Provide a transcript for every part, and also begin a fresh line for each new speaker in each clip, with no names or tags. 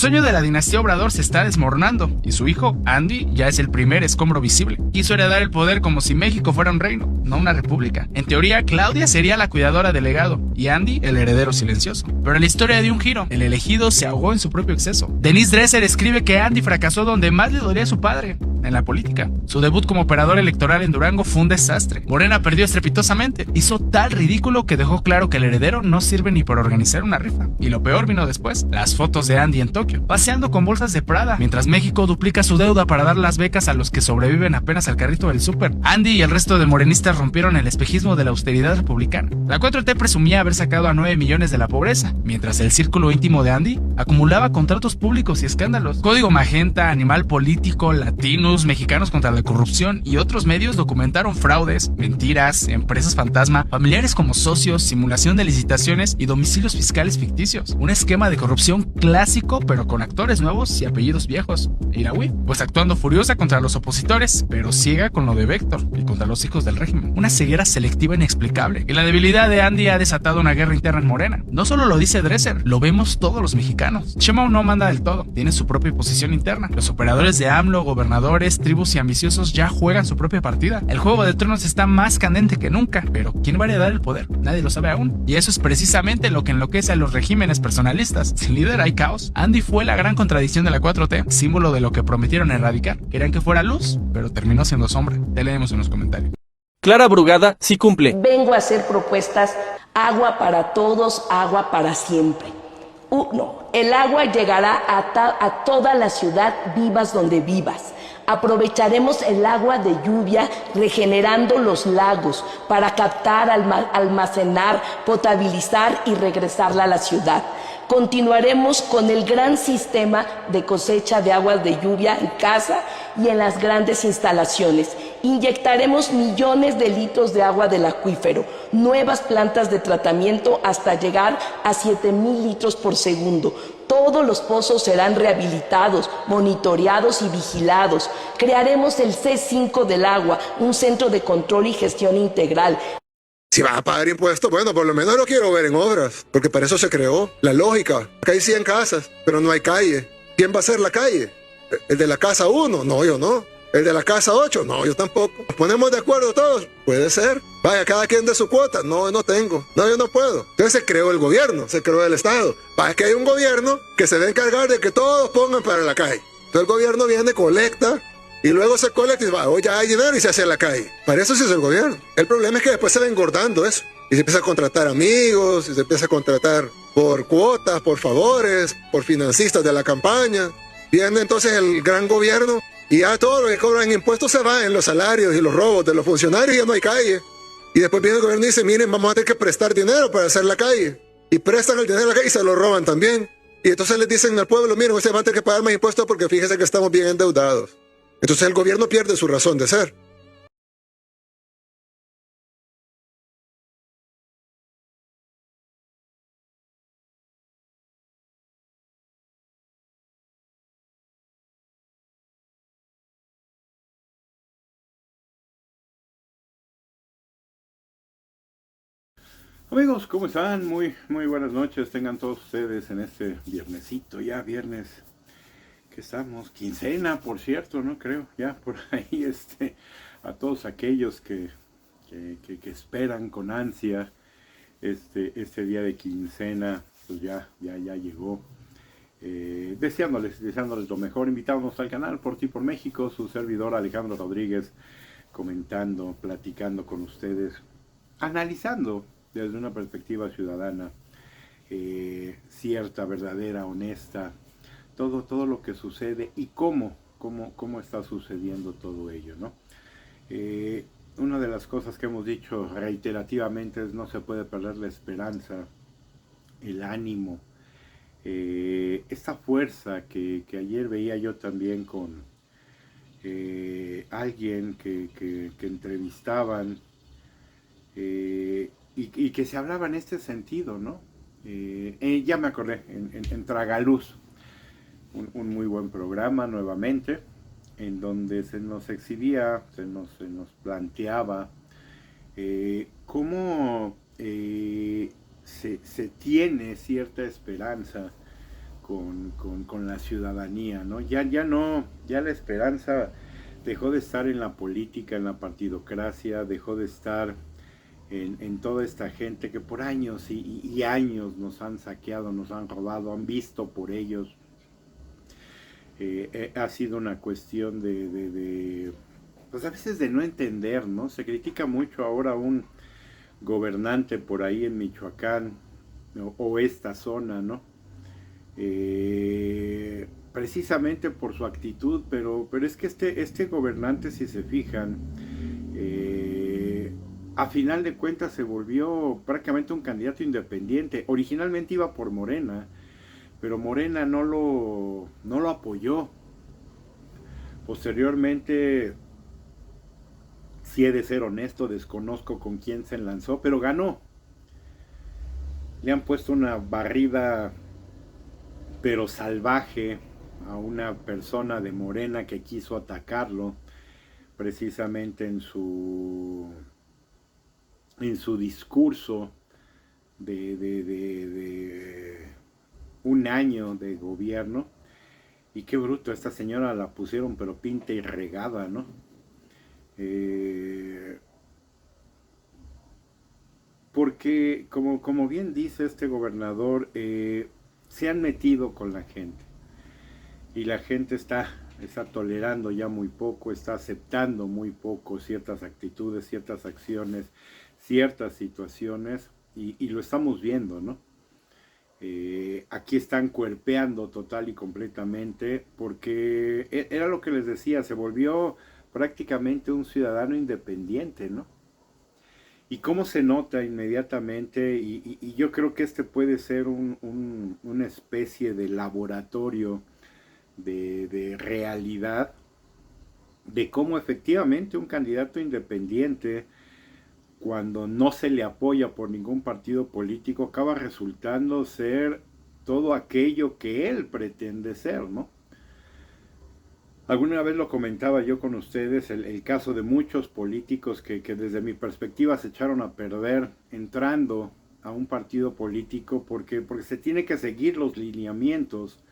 sueño de la dinastía Obrador se está desmoronando y su hijo, Andy, ya es el primer escombro visible. Quiso heredar el poder como si México fuera un reino, no una república. En teoría, Claudia sería la cuidadora del legado y Andy el heredero silencioso. Pero la historia dio un giro. El elegido se ahogó en su propio exceso. Denise Dresser escribe que Andy fracasó donde más le dolía a su padre, en la política. Su debut como operador electoral en Durango fue un desastre. Morena perdió estrepitosamente. Hizo tal ridículo que dejó claro que el heredero no sirve ni para organizar una rifa. Y lo peor vino después. Las fotos de Andy en Tokio, paseando con bolsas de Prada, mientras México duplica su deuda para dar las becas a los que sobreviven apenas al carrito del súper. Andy y el resto de morenistas rompieron el espejismo de la austeridad republicana. La 4T presumía haber sacado a 9 millones de la pobreza, mientras el círculo íntimo de Andy acumulaba contratos públicos y escándalos. Código Magenta, Animal Político, Latinos, Mexicanos contra la Corrupción y otros medios documentaron fraudes, mentiras, empresas fantasma, familiares como socios, simulación de licitaciones y domicilios fiscales ficticios. Un esquema de corrupción clásico, pero con actores nuevos y apellidos viejos. Iraui, pues actuando furiosa contra los opositores, pero ciega con lo de Véctor y contra los hijos del régimen. Una ceguera selectiva inexplicable. Y la debilidad de Andy ha desatado una guerra interna en Morena. No solo lo dice Dresser, lo vemos todos los mexicanos. Sheinbaum no manda del todo, tiene su propia posición interna. Los operadores de AMLO, gobernadores, tribus y ambiciosos ya juegan su propia partida. El juego de tronos está más candente que nunca, pero ¿quién va a heredar el poder? Nadie lo sabe aún. Y eso es precisamente lo que enloquece a los regímenes personalistas. Sin líder hay caos. Andy fue la gran contradicción de la 4T, símbolo de lo que prometieron erradicar. Querían que fuera luz, pero terminó siendo sombra. Te leemos en los comentarios.
Clara Brugada sí cumple.
Vengo a hacer propuestas, agua para todos, agua para siempre. Uno, el agua llegará a toda la ciudad, vivas donde vivas. Aprovecharemos el agua de lluvia regenerando los lagos para captar, almacenar, potabilizar y regresarla a la ciudad. Continuaremos con el gran sistema de cosecha de aguas de lluvia en casa y en las grandes instalaciones. Inyectaremos millones de litros de agua del acuífero, nuevas plantas de tratamiento hasta llegar a 7,000 litros por segundo. Todos los pozos serán rehabilitados, monitoreados y vigilados. Crearemos el C5 del agua, un centro de control y gestión integral.
Si vas a pagar impuestos, bueno, por lo menos lo quiero ver en obras, porque para eso se creó. La lógica, acá hay 100 casas, pero no hay calle. ¿Quién va a hacer la calle? ¿El de la casa 1? No, yo no. ¿El de la casa 8? No, yo tampoco. ¿Nos ponemos de acuerdo todos? Puede ser. Vaya, cada quien de su cuota. No, no tengo. No, yo no puedo. Entonces se creó el gobierno, se creó el Estado. Para que hay un gobierno que se va a encargar de que todos pongan para la calle. Entonces el gobierno viene, colecta, y luego se colecta y va, oh, ya hay dinero y se hace la calle. Para eso sí es el gobierno. El problema es que después se va engordando eso. Y se empieza a contratar amigos, y se empieza a contratar por cuotas, por favores, por financistas de la campaña. Viene entonces el gran gobierno y ya todo lo que cobran impuestos se va en los salarios y los robos de los funcionarios y ya no hay calle. Y después viene el gobierno y dice, miren, vamos a tener que prestar dinero para hacer la calle. Y prestan el dinero a la calle y se lo roban también. Y entonces les dicen al pueblo, miren, ustedes van a tener que pagar más impuestos porque fíjense que estamos bien endeudados. Entonces el gobierno pierde su razón de ser.
Amigos, ¿cómo están? Muy buenas noches, tengan todos ustedes en este viernesito, ya viernes que estamos, quincena, por cierto, ¿no? Creo, ya por ahí, a todos aquellos que esperan con ansia este día de quincena, pues ya llegó. Deseándoles lo mejor, invitándonos al canal Por Ti Por México, su servidor Alejandro Rodríguez, comentando, platicando con ustedes, analizando desde una perspectiva ciudadana, cierta, verdadera, honesta, todo lo que sucede y cómo está sucediendo todo ello, ¿no? Una de las cosas que hemos dicho reiterativamente es no se puede perder la esperanza, el ánimo, esta fuerza que ayer veía yo también con alguien que entrevistaban, y que se hablaba en este sentido, ¿no? Ya me acordé, en Tragaluz, un muy buen programa nuevamente, en donde se nos exhibía, se nos planteaba cómo se tiene cierta esperanza con la ciudadanía, ¿no? Ya la esperanza dejó de estar en la política, en la partidocracia, dejó de estar en toda esta gente que por años y años nos han saqueado, nos han robado, han visto por ellos. Ha sido una cuestión pues a veces de no entender, ¿no? Se critica mucho ahora a un gobernante por ahí en Michoacán o esta zona, ¿no? Precisamente por su actitud, pero es que este gobernante, si se fijan, a final de cuentas se volvió prácticamente un candidato independiente. Originalmente iba por Morena, pero Morena no lo apoyó. Posteriormente, si he de ser honesto, desconozco con quién se lanzó, pero ganó. Le han puesto una barrida, pero salvaje, a una persona de Morena que quiso atacarlo, precisamente en su discurso de un año de gobierno. Y qué bruto, esta señora la pusieron pero pinta y regada, ¿no? Porque como bien dice este gobernador, se han metido con la gente y la gente está tolerando ya muy poco, está aceptando muy poco ciertas actitudes, ciertas acciones, ciertas situaciones, y lo estamos viendo, ¿no? Aquí están cuerpeando total y completamente, porque era lo que les decía, se volvió prácticamente un ciudadano independiente, ¿no? Y cómo se nota inmediatamente, y yo creo que este puede ser una especie de laboratorio de realidad, de cómo efectivamente un candidato independiente, cuando no se le apoya por ningún partido político, acaba resultando ser todo aquello que él pretende ser, ¿no? Alguna vez lo comentaba yo con ustedes, el caso de muchos políticos que desde mi perspectiva se echaron a perder entrando a un partido político porque se tiene que seguir los lineamientos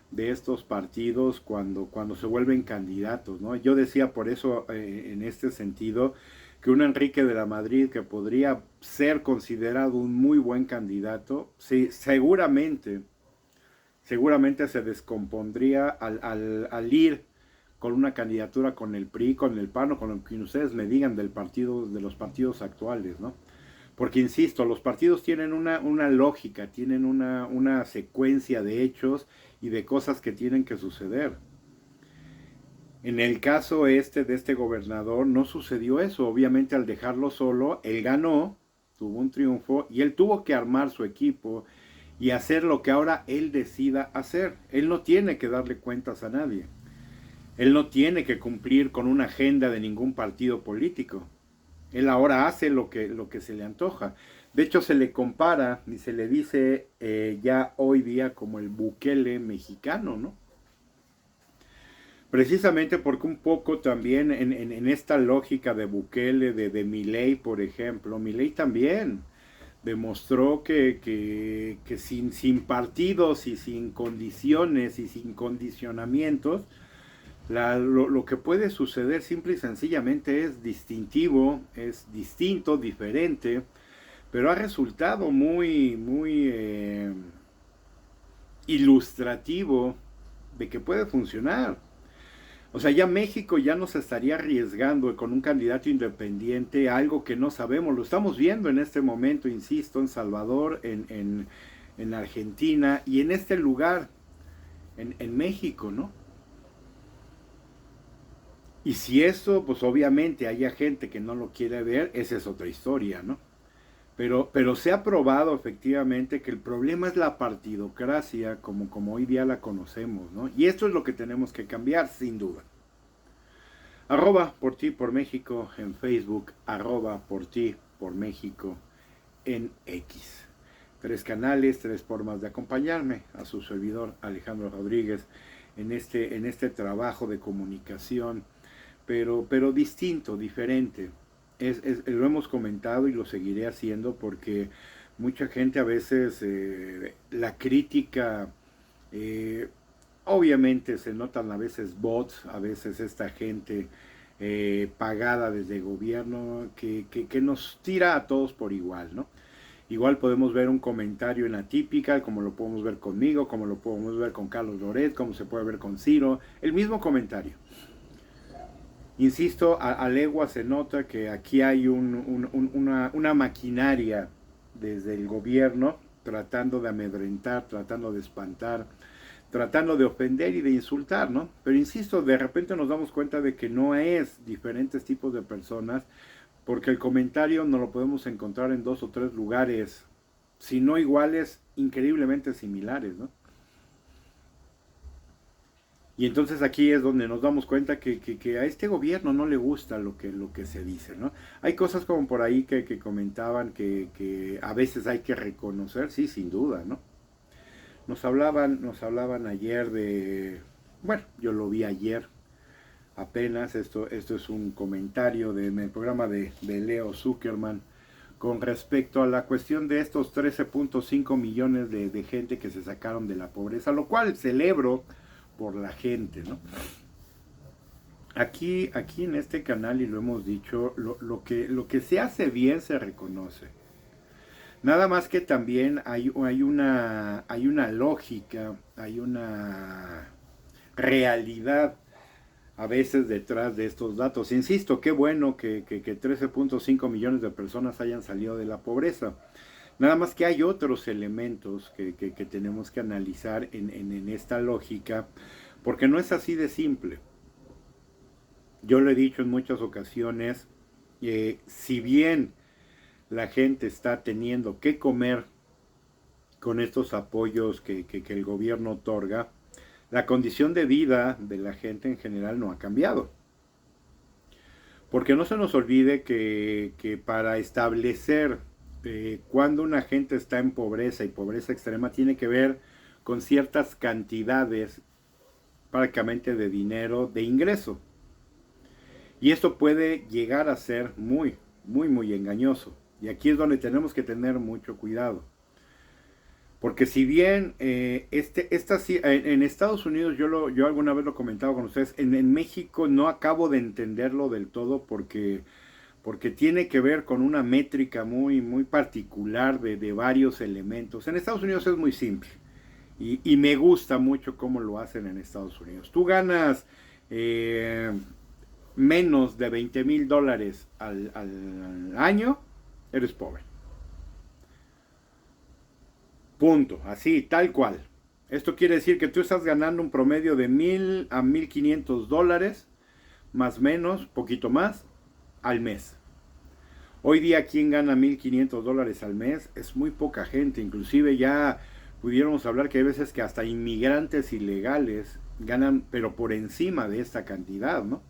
de estos partidos cuando se vuelven candidatos, ¿no? Yo decía por eso, en este sentido, que un Enrique de la Madrid, que podría ser considerado un muy buen candidato, sí, seguramente se descompondría al ir con una candidatura con el PRI, con el PAN o con lo que ustedes me digan de los partidos actuales, ¿no? Porque insisto, los partidos tienen una lógica, tienen una secuencia de hechos y de cosas que tienen que suceder. En el caso de este gobernador no sucedió eso. Obviamente, al dejarlo solo, él ganó, tuvo un triunfo y él tuvo que armar su equipo y hacer lo que ahora él decida hacer. Él no tiene que darle cuentas a nadie. Él no tiene que cumplir con una agenda de ningún partido político. Él ahora hace lo que se le antoja. De hecho, se le compara y se le dice ya hoy día como el Bukele mexicano, ¿no? Precisamente porque un poco también en esta lógica de Bukele, de Milei, por ejemplo, Milei también demostró que sin partidos y sin condiciones y sin condicionamientos, lo que puede suceder simple y sencillamente es distintivo, es distinto, diferente, pero ha resultado muy ilustrativo de que puede funcionar. O sea, ya México ya no se estaría arriesgando con un candidato independiente a algo que no sabemos. Lo estamos viendo en este momento, insisto, en Salvador, en Argentina y en este lugar, en México, ¿no? Y si eso, pues obviamente haya gente que no lo quiere ver, esa es otra historia, ¿no? Pero se ha probado efectivamente que el problema es la partidocracia como hoy día la conocemos, ¿no? Y esto es lo que tenemos que cambiar, sin duda. @por ti por México en Facebook, @por ti por México en X. 3 canales, 3 formas de acompañarme a su servidor Alejandro Rodríguez en este trabajo de comunicación, pero distinto, diferente. Lo hemos comentado y lo seguiré haciendo porque mucha gente a veces la crítica Obviamente se notan a veces bots, a veces esta gente pagada desde el gobierno que nos tira a todos por igual, ¿no? Igual podemos ver un comentario en Atípica, como lo podemos ver conmigo, como lo podemos ver con Carlos Loret, como se puede ver con Ciro, el mismo comentario. Insisto, a legua se nota que aquí hay una maquinaria desde el gobierno tratando de amedrentar, tratando de espantar, tratando de ofender y de insultar, ¿no? Pero insisto, de repente nos damos cuenta de que no es diferentes tipos de personas, porque el comentario no lo podemos encontrar en 2 o 3 lugares, si no iguales, increíblemente similares, ¿no? Y entonces aquí es donde nos damos cuenta que a este gobierno no le gusta lo que se dice, ¿no? Hay cosas como por ahí que comentaban que a veces hay que reconocer, sí, sin duda, ¿no? Nos hablaban ayer de, bueno, yo lo vi ayer, apenas, esto es un comentario en el programa de Leo Zuckerman con respecto a la cuestión de estos 13.5 millones de gente que se sacaron de la pobreza, lo cual celebro por la gente, ¿no? Aquí en este canal, y lo hemos dicho, lo que se hace bien se reconoce. Nada más que también hay una lógica, hay una realidad a veces detrás de estos datos. Insisto, qué bueno que 13.5 millones de personas hayan salido de la pobreza. Nada más que hay otros elementos que tenemos que analizar en esta lógica, porque no es así de simple. Yo lo he dicho en muchas ocasiones, si bien la gente está teniendo que comer con estos apoyos que el gobierno otorga, la condición de vida de la gente en general no ha cambiado. Porque no se nos olvide que para establecer cuando una gente está en pobreza y pobreza extrema tiene que ver con ciertas cantidades prácticamente de dinero de ingreso. Y esto puede llegar a ser muy engañoso. Y aquí es donde tenemos que tener mucho cuidado. Porque si bien en Estados Unidos, yo alguna vez lo he comentado con ustedes, en México no acabo de entenderlo del todo porque tiene que ver con una métrica muy particular de varios elementos. En Estados Unidos es muy simple y me gusta mucho cómo lo hacen en Estados Unidos. Tú ganas menos de $20,000 al año, eres pobre. Punto, así, tal cual. Esto quiere decir que tú estás ganando un promedio de $1,000 a $1,500, más o menos, poquito más, al mes. Hoy día, quien gana $1,500 al mes es muy poca gente. Inclusive ya pudiéramos hablar que hay veces que hasta inmigrantes ilegales ganan, pero por encima de esta cantidad, ¿no?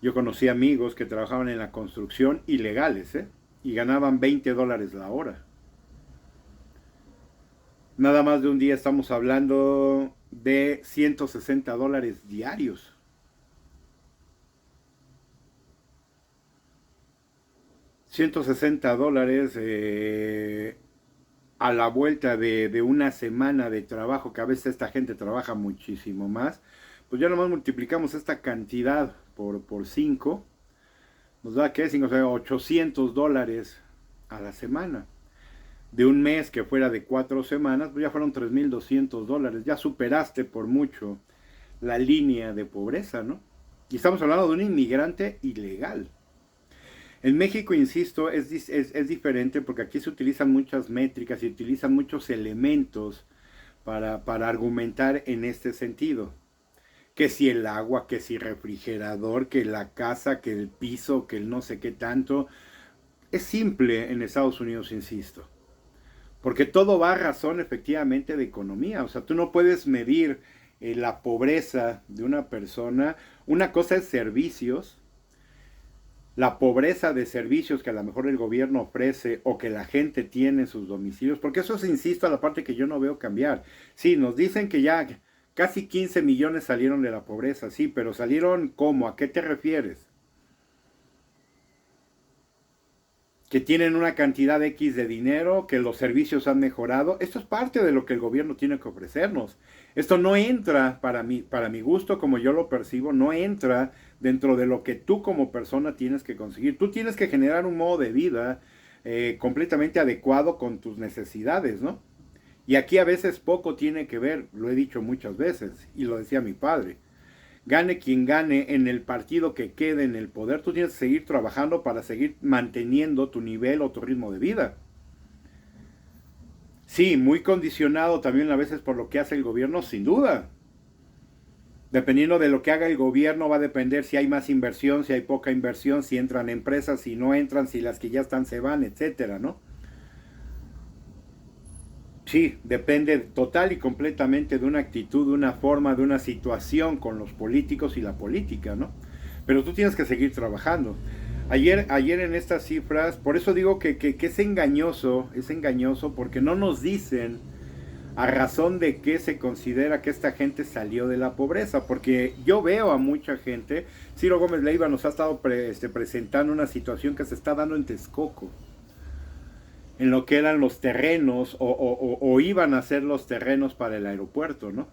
Yo conocí amigos que trabajaban en la construcción ilegales, y ganaban $20 la hora. Nada más de un día estamos hablando de $160 diarios. $160 a la vuelta de una semana de trabajo, que a veces esta gente trabaja muchísimo más, pues ya nomás multiplicamos esta cantidad por 5, nos da que $800 a la semana. De un mes que fuera de 4 semanas, pues ya fueron $3,200. Ya superaste por mucho la línea de pobreza, ¿no? Y estamos hablando de un inmigrante ilegal. En México, insisto, es diferente porque aquí se utilizan muchas métricas y utilizan muchos elementos para argumentar en este sentido. Que si el agua, que si refrigerador, que la casa, que el piso, que el no sé qué tanto. Es simple en Estados Unidos, insisto. Porque todo va a razón efectivamente de economía. O sea, tú no puedes medir la pobreza de una persona. Una cosa es servicios. La pobreza de servicios que a lo mejor el gobierno ofrece o que la gente tiene en sus domicilios. Porque eso es, insisto, a la parte que yo no veo cambiar. Sí, nos dicen que ya casi 15 millones salieron de la pobreza. Sí, pero salieron ¿cómo? ¿A qué te refieres? que tienen una cantidad X de dinero, que los servicios han mejorado. Esto es parte de lo que el gobierno tiene que ofrecernos. Esto no entra, para mi gusto, como yo lo percibo, no entra dentro de lo que tú como persona tienes que conseguir. Tú tienes que generar un modo de vida completamente adecuado con tus necesidades, ¿no? Y aquí a veces poco tiene que ver, lo he dicho muchas veces, y lo decía mi padre. Gane quien gane en el partido que quede en el poder, tú tienes que seguir trabajando para seguir manteniendo tu nivel o tu ritmo de vida. Sí, muy condicionado también a veces por lo que hace el gobierno, sin duda. Dependiendo de lo que haga el gobierno va a depender si hay más inversión, si hay poca inversión, si entran empresas, si no entran, si las que ya están se van, etcétera, ¿no? Sí, depende total y completamente de una actitud, de una forma, de una situación con los políticos y la política, ¿no? Pero tú tienes que seguir trabajando. Ayer en estas cifras, por eso digo que es engañoso porque no nos dicen a razón de qué se considera que esta gente salió de la pobreza, porque yo veo a mucha gente. Ciro Gómez Leiva nos ha estado presentando una situación que se está dando en Texcoco, en lo que eran los terrenos o iban a ser los terrenos para el aeropuerto, ¿no?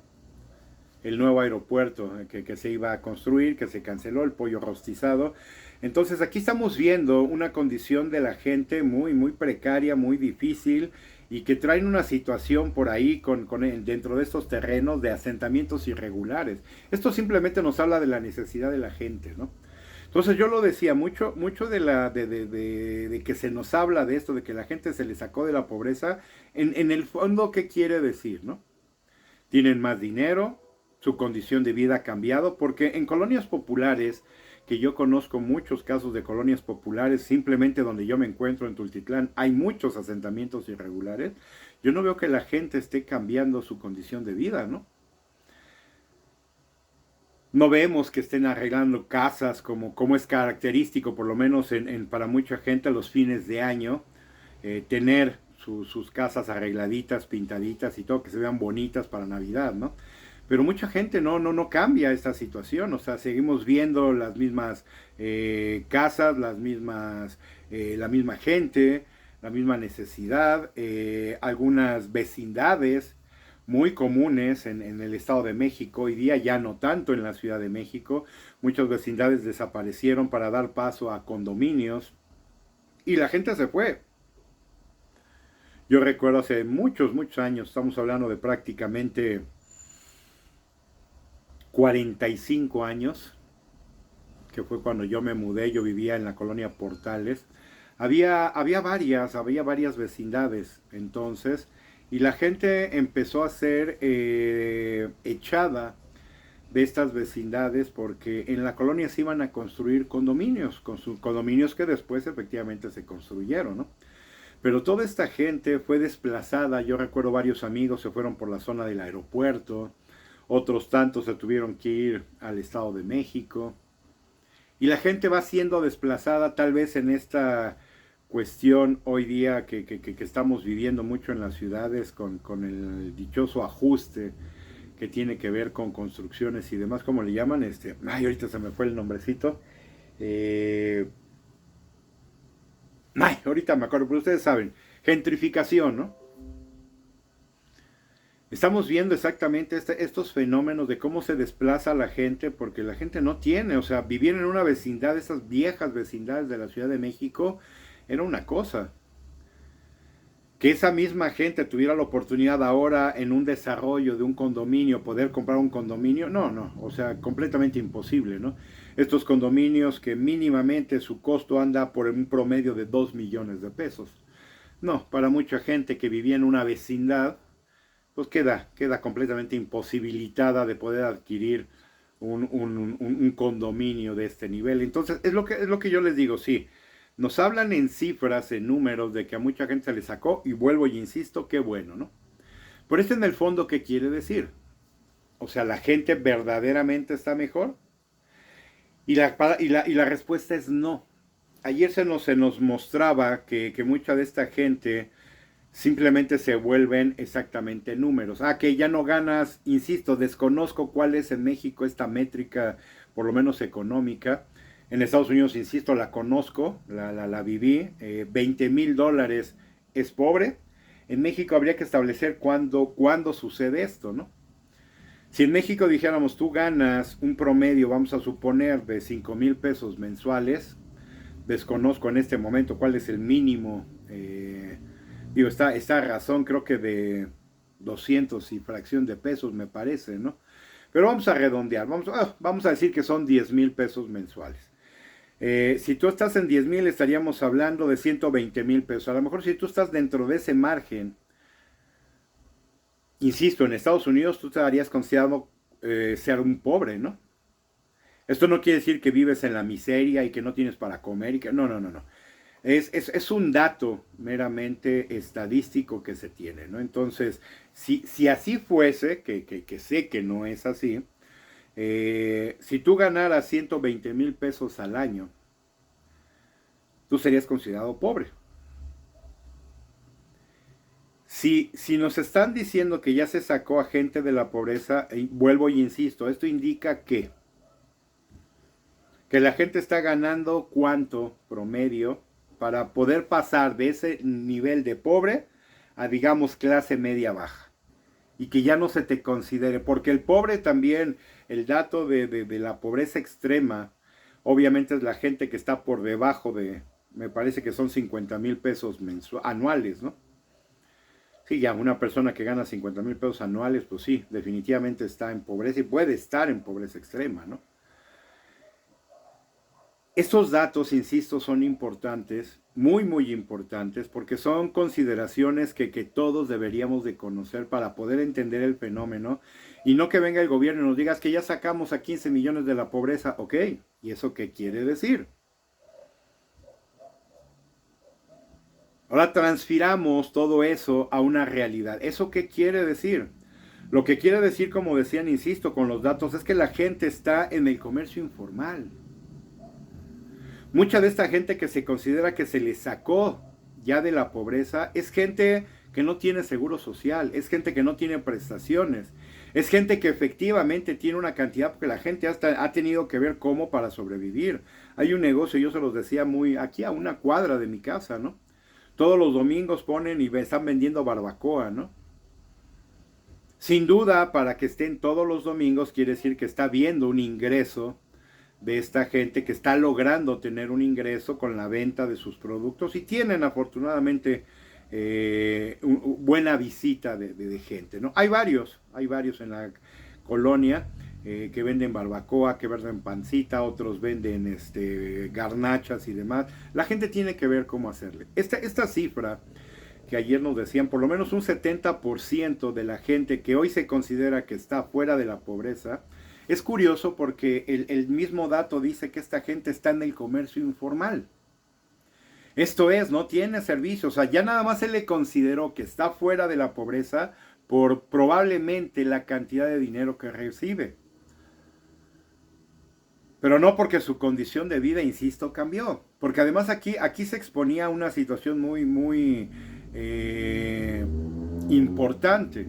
El nuevo aeropuerto que se iba a construir, que se canceló, el pollo rostizado. Entonces aquí estamos viendo una condición de la gente muy, muy precaria, muy difícil, y que traen una situación por ahí dentro de estos terrenos de asentamientos irregulares. Esto simplemente nos habla de la necesidad de la gente, ¿no? Entonces yo lo decía, mucho de que se nos habla de esto, de que la gente se le sacó de la pobreza, en el fondo, ¿qué quiere decir, no? Tienen más dinero, su condición de vida ha cambiado, porque en colonias populares, que yo conozco muchos casos de colonias populares, simplemente donde yo me encuentro en Tultitlán, hay muchos asentamientos irregulares, yo no veo que la gente esté cambiando su condición de vida, ¿no? No vemos que estén arreglando casas como es característico, por lo menos para mucha gente, a los fines de año, tener sus casas arregladitas, pintaditas y todo, que se vean bonitas para Navidad, ¿no? Pero mucha gente no cambia esta situación, o sea, seguimos viendo las mismas casas, la misma gente, la misma necesidad, algunas vecindades muy comunes en el Estado de México, hoy día ya no tanto en la Ciudad de México. Muchas vecindades desaparecieron para dar paso a condominios y la gente se fue. Yo recuerdo hace muchos años, estamos hablando de prácticamente 45 años, que fue cuando yo me mudé. Yo vivía en la colonia Portales. Había varias vecindades entonces, y la gente empezó a ser echada de estas vecindades porque en la colonia se iban a construir condominios, condominios que después efectivamente se construyeron, ¿no? Pero toda esta gente fue desplazada. Yo recuerdo varios amigos se fueron por la zona del aeropuerto, otros tantos se tuvieron que ir al Estado de México, y la gente va siendo desplazada tal vez en esta cuestión hoy día que estamos viviendo mucho en las ciudades con el dichoso ajuste que tiene que ver con construcciones y demás. ¿Cómo le llaman? Ahorita se me fue el nombrecito. Ahorita me acuerdo, pero ustedes saben, gentrificación, ¿no? Estamos viendo exactamente estos fenómenos de cómo se desplaza la gente, porque la gente no tiene, o sea, vivir en una vecindad, esas viejas vecindades de la Ciudad de México, era una cosa. Que esa misma gente tuviera la oportunidad ahora en un desarrollo de un condominio, poder comprar un condominio, no, o sea, completamente imposible, ¿no? Estos condominios que mínimamente su costo anda por un promedio de 2 millones de pesos. No, para mucha gente que vivía en una vecindad, pues queda completamente imposibilitada de poder adquirir un condominio de este nivel. Entonces, es lo que yo les digo, sí. Nos hablan en cifras, en números, de que a mucha gente se le sacó, y vuelvo y insisto, qué bueno, ¿no? Pero esto en el fondo, ¿qué quiere decir? O sea, ¿la gente verdaderamente está mejor? Y la respuesta es no. Ayer se nos mostraba que mucha de esta gente simplemente se vuelven exactamente números. Que ya no ganas, insisto, desconozco cuál es en México esta métrica, por lo menos económica, En Estados Unidos, insisto, la conozco, la viví. $20,000 es pobre. En México habría que establecer cuándo sucede esto, ¿no? Si en México dijéramos, tú ganas un promedio, vamos a suponer, de 5,000 pesos mensuales, desconozco en este momento cuál es el mínimo, está a razón, creo que de 200 y fracción de pesos, me parece, ¿no? Pero vamos a redondear, vamos a decir que son 10,000 pesos mensuales. Si tú estás en 10,000, estaríamos hablando de 120,000 pesos. A lo mejor si tú estás dentro de ese margen, insisto, en Estados Unidos tú te darías considerado ser un pobre, ¿no? Esto no quiere decir que vives en la miseria y que no tienes para comer y que no. Es un dato meramente estadístico que se tiene, ¿no? Entonces, si así fuese, que sé que no es así, si tú ganaras 120,000 pesos al año, tú serías considerado pobre. Si nos están diciendo que ya se sacó a gente de la pobreza, vuelvo y insisto, esto indica que la gente está ganando cuánto promedio para poder pasar de ese nivel de pobre a, digamos, clase media baja. Y que ya no se te considere, porque el pobre también, el dato de la pobreza extrema, obviamente es la gente que está por debajo de, me parece que son 50,000 pesos anuales, ¿no? Sí, ya una persona que gana 50,000 pesos anuales, pues sí, definitivamente está en pobreza y puede estar en pobreza extrema, ¿no? Estos datos, insisto, son importantes, muy importantes, porque son consideraciones que todos deberíamos de conocer para poder entender el fenómeno, y no que venga el gobierno y nos diga que ya sacamos a 15 millones de la pobreza. Ok, ¿y eso qué quiere decir? Ahora transfiramos todo eso a una realidad. ¿Eso qué quiere decir? Lo que quiere decir, como decían, insisto, con los datos, es que la gente está en el comercio informal. Mucha de esta gente que se considera que se le sacó ya de la pobreza es gente que no tiene seguro social, es gente que no tiene prestaciones, es gente que efectivamente tiene una cantidad, porque la gente hasta ha tenido que ver cómo para sobrevivir. Hay un negocio, yo se los decía aquí a una cuadra de mi casa, ¿no? Todos los domingos ponen y están vendiendo barbacoa, ¿no? Sin duda, para que estén todos los domingos quiere decir que está habiendo un ingreso de esta gente que está logrando tener un ingreso con la venta de sus productos, y tienen afortunadamente buena visita de gente, ¿no? Hay varios en la colonia que venden barbacoa, que venden pancita, otros venden garnachas y demás. La gente tiene que ver cómo hacerle. Esta cifra que ayer nos decían, por lo menos un 70% de la gente que hoy se considera que está fuera de la pobreza. Es curioso porque el mismo dato dice que esta gente está en el comercio informal. Esto es, no tiene servicios, o sea, ya nada más se le consideró que está fuera de la pobreza por probablemente la cantidad de dinero que recibe. Pero no porque su condición de vida, insisto, cambió. Porque además aquí se exponía una situación muy importante.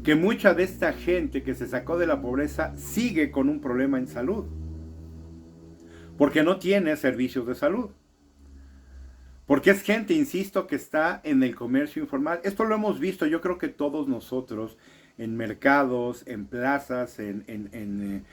Que mucha de esta gente que se sacó de la pobreza sigue con un problema en salud. Porque no tiene servicios de salud. Porque es gente, insisto, que está en el comercio informal. Esto lo hemos visto, yo creo que todos nosotros, en mercados, en plazas, en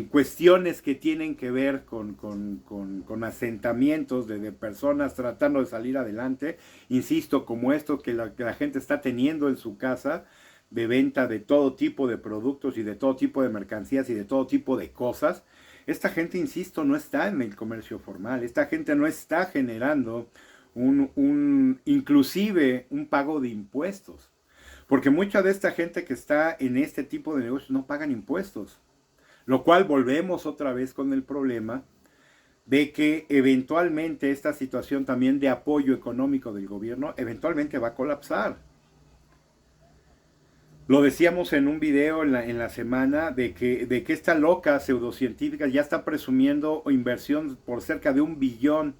cuestiones que tienen que ver con asentamientos de personas tratando de salir adelante. Insisto, como esto que la gente está teniendo en su casa, de venta de todo tipo de productos y de todo tipo de mercancías y de todo tipo de cosas. Esta gente, insisto, no está en el comercio formal. Esta gente no está generando inclusive un pago de impuestos. Porque mucha de esta gente que está en este tipo de negocios no pagan impuestos. Lo cual volvemos otra vez con el problema de que eventualmente esta situación también de apoyo económico del gobierno eventualmente va a colapsar. Lo decíamos en un video en la semana de que esta loca pseudocientífica ya está presumiendo inversión por cerca de $1 billón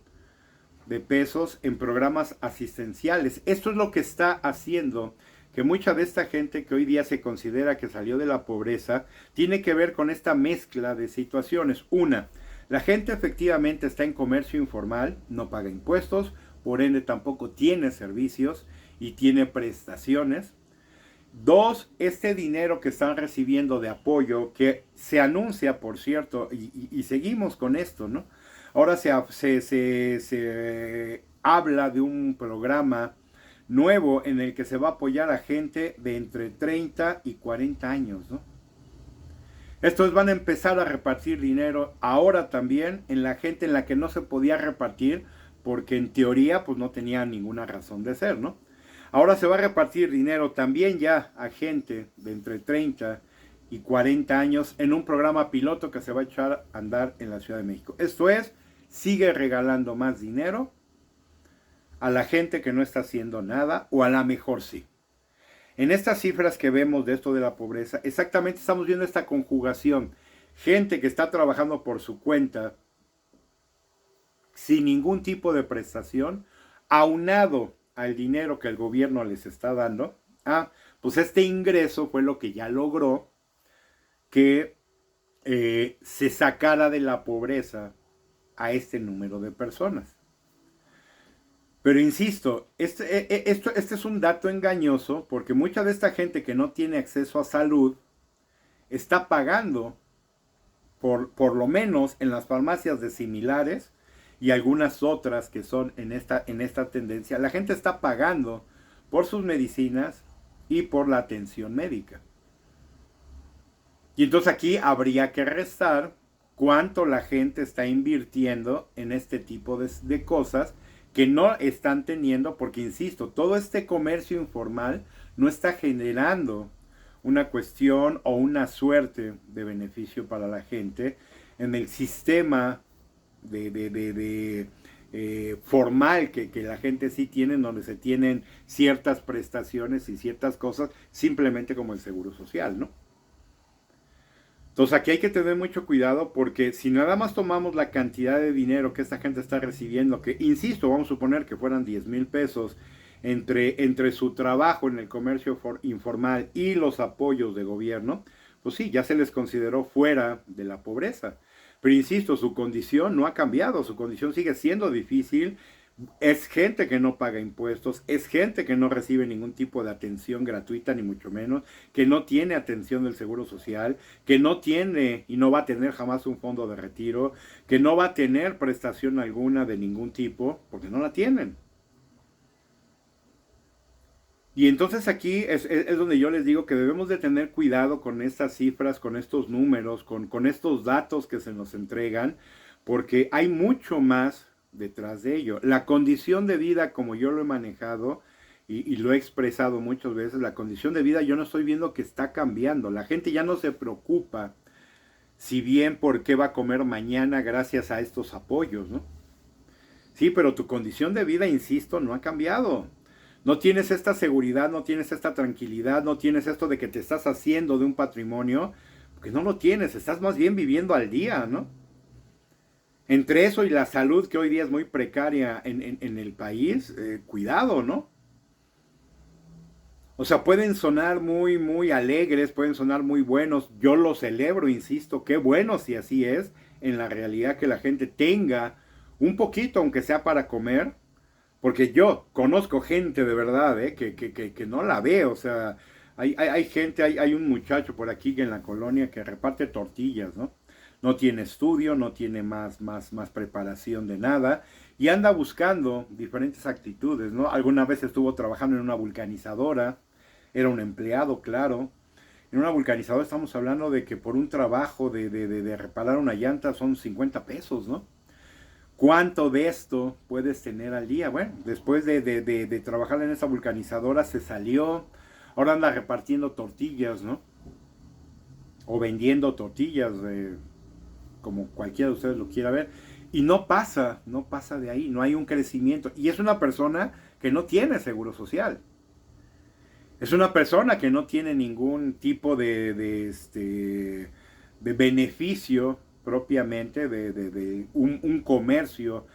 en programas asistenciales. Esto es lo que está haciendo que mucha de esta gente que hoy día se considera que salió de la pobreza tiene que ver con esta mezcla de situaciones. Una, La gente efectivamente está en comercio informal, no paga impuestos, por ende tampoco tiene servicios y tiene prestaciones. Dos, este dinero que están recibiendo de apoyo, que se anuncia, por cierto, y seguimos con esto, ¿no? Ahora se habla de un programa nuevo en el que se va a apoyar a gente de entre 30 y 40 años, ¿no? Estos van a empezar a repartir dinero ahora también en la gente en la que no se podía repartir porque en teoría pues no tenía ninguna razón de ser, ¿no? Ahora se va a repartir dinero también ya a gente de entre 30 y 40 años en un programa piloto que se va a echar a andar en la Ciudad de México. Esto es, sigue regalando más dinero a la gente que no está haciendo nada, o a la mejor sí. En estas cifras que vemos de esto de la pobreza, exactamente estamos viendo esta conjugación. Gente que está trabajando por su cuenta, sin ningún tipo de prestación, aunado al dinero que el gobierno les está dando. Pues este ingreso fue lo que ya logró que se sacara de la pobreza a este número de personas. Pero insisto, este es un dato engañoso porque mucha de esta gente que no tiene acceso a salud está pagando, por lo menos en las farmacias de similares y algunas otras que son en esta tendencia, la gente está pagando por sus medicinas y por la atención médica. Y entonces aquí habría que restar cuánto la gente está invirtiendo en este tipo de cosas que no están teniendo, porque insisto, todo este comercio informal no está generando una cuestión o una suerte de beneficio para la gente en el sistema formal que la gente sí tiene, donde se tienen ciertas prestaciones y ciertas cosas, simplemente como el seguro social, ¿no? Entonces aquí hay que tener mucho cuidado porque si nada más tomamos la cantidad de dinero que esta gente está recibiendo, que insisto, vamos a suponer que fueran 10,000 pesos entre su trabajo en el comercio informal y los apoyos de gobierno, pues sí, ya se les consideró fuera de la pobreza. Pero insisto, su condición no ha cambiado, su condición sigue siendo difícil. Es gente que no paga impuestos, es gente que no recibe ningún tipo de atención gratuita, ni mucho menos, que no tiene atención del Seguro Social, que no tiene y no va a tener jamás un fondo de retiro, que no va a tener prestación alguna de ningún tipo, porque no la tienen. Y entonces aquí es donde yo les digo que debemos de tener cuidado con estas cifras, con estos números, con estos datos que se nos entregan, porque hay mucho más detrás de ello. La condición de vida, como yo lo he manejado y lo he expresado muchas veces, la condición de vida yo no estoy viendo que está cambiando. La gente ya no se preocupa si bien por qué va a comer mañana gracias a estos apoyos, ¿no? Sí, pero tu condición de vida, insisto, no ha cambiado. No tienes esta seguridad, no tienes esta tranquilidad, no tienes esto de que te estás haciendo de un patrimonio, porque no lo tienes, estás más bien viviendo al día, ¿no? Entre eso y la salud, que hoy día es muy precaria en el país, cuidado, ¿no? O sea, pueden sonar muy, muy alegres, pueden sonar muy buenos. Yo lo celebro, insisto, qué bueno si así es, en la realidad que la gente tenga un poquito, aunque sea para comer. Porque yo conozco gente de verdad, que no la ve. O sea, hay gente, hay un muchacho por aquí en la colonia que reparte tortillas, ¿no? No tiene estudio, no tiene más preparación de nada y anda buscando diferentes actitudes, ¿no? Alguna vez estuvo trabajando en una vulcanizadora, era un empleado, claro. En una vulcanizadora estamos hablando de que por un trabajo de reparar una llanta son 50 pesos, ¿no? ¿Cuánto de esto puedes tener al día? Bueno, después de trabajar en esa vulcanizadora se salió, ahora anda repartiendo tortillas, ¿no? O vendiendo tortillas, como cualquiera de ustedes lo quiera ver, y no pasa de ahí, no hay un crecimiento, y es una persona que no tiene seguro social, es una persona que no tiene ningún tipo de beneficio propiamente, de un comercio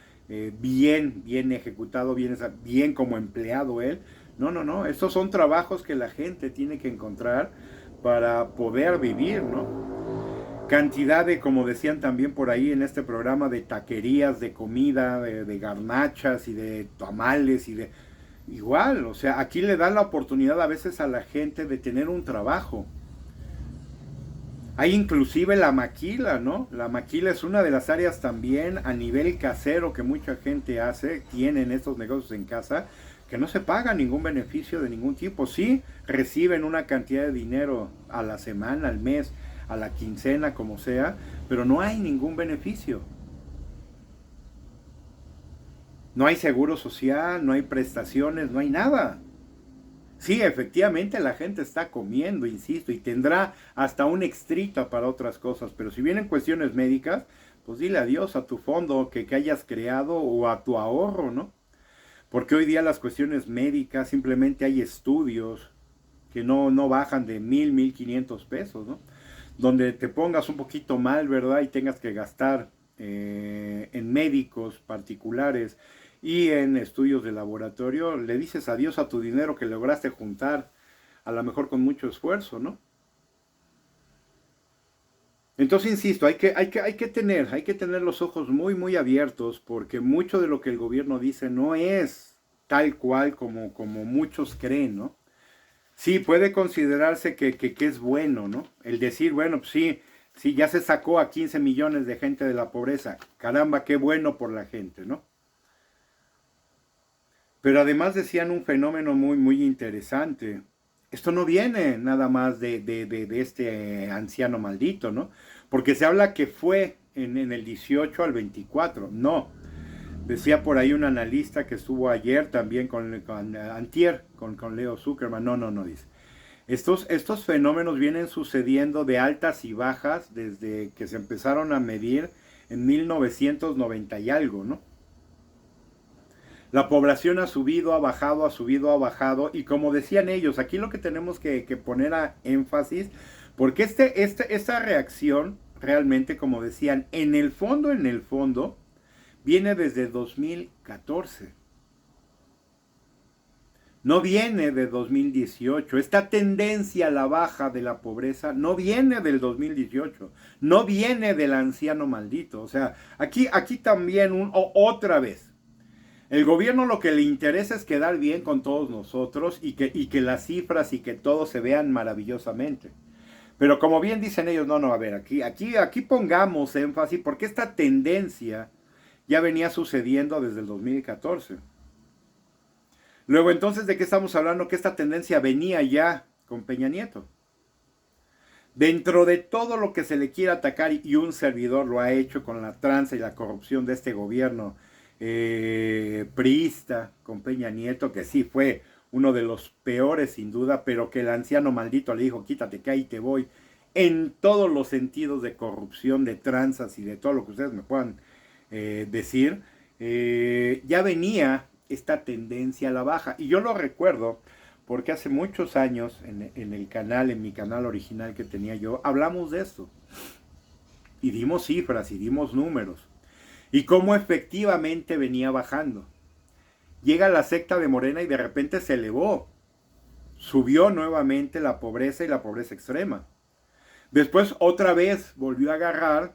bien ejecutado, bien como empleado él. No, estos son trabajos que la gente tiene que encontrar para poder vivir, ¿no? cantidad de, como decían también por ahí en este programa, de taquerías, de comida, de garnachas y de tamales y de... Igual, o sea, aquí le dan la oportunidad a veces a la gente de tener un trabajo. Hay inclusive la maquila, ¿no? La maquila es una de las áreas también a nivel casero que mucha gente hace, tienen estos negocios en casa, que no se paga ningún beneficio de ningún tipo. Sí reciben una cantidad de dinero a la semana, al mes, a la quincena, como sea, pero no hay ningún beneficio. No hay seguro social, no hay prestaciones, no hay nada. Sí, efectivamente la gente está comiendo, insisto, y tendrá hasta un extrita para otras cosas, pero si vienen cuestiones médicas, pues dile adiós a tu fondo que hayas creado o a tu ahorro, ¿no? Porque hoy día las cuestiones médicas simplemente hay estudios que no bajan de 1,000, 1,500 pesos, ¿no? Donde te pongas un poquito mal, ¿verdad? Y tengas que gastar en médicos particulares y en estudios de laboratorio, le dices adiós a tu dinero que lograste juntar, a lo mejor con mucho esfuerzo, ¿no? Entonces, insisto, hay que tener los ojos muy, muy abiertos, porque mucho de lo que el gobierno dice no es tal cual como muchos creen, ¿no? Sí, puede considerarse que es bueno, ¿no? El decir, bueno, pues sí, ya se sacó a 15 millones de gente de la pobreza. Caramba, qué bueno por la gente, ¿no? Pero además decían un fenómeno muy, muy interesante. Esto no viene nada más de este anciano maldito, ¿no? Porque se habla que fue en el 18 al 24. No. Decía por ahí un analista que estuvo ayer también antier, con Leo Zuckerman. No, dice. Estos fenómenos vienen sucediendo de altas y bajas desde que se empezaron a medir en 1990 y algo, ¿no? La población ha subido, ha bajado, y como decían ellos, aquí lo que tenemos que poner a énfasis, porque esta reacción realmente, como decían, en el fondo, viene desde 2014. No viene de 2018. Esta tendencia a la baja de la pobreza no viene del 2018. No viene del anciano maldito. O sea, aquí también otra vez. El gobierno lo que le interesa es quedar bien con todos nosotros y que las cifras y que todo se vean maravillosamente. Pero como bien dicen ellos, a ver, aquí pongamos énfasis porque esta tendencia ya venía sucediendo desde el 2014. Luego, entonces, ¿de qué estamos hablando? Que esta tendencia venía ya con Peña Nieto. Dentro de todo lo que se le quiere atacar, y un servidor lo ha hecho con la tranza y la corrupción de este gobierno priista con Peña Nieto, que sí fue uno de los peores sin duda, pero que el anciano maldito le dijo, quítate que ahí te voy, en todos los sentidos de corrupción, de tranzas y de todo lo que ustedes me puedan decir, ya venía esta tendencia a la baja. Y yo lo recuerdo porque hace muchos años en mi canal original que tenía yo, hablamos de esto. Y dimos cifras y dimos números. Y cómo efectivamente venía bajando. Llega la secta de Morena y de repente se elevó. Subió nuevamente la pobreza y la pobreza extrema. Después otra vez volvió a agarrar,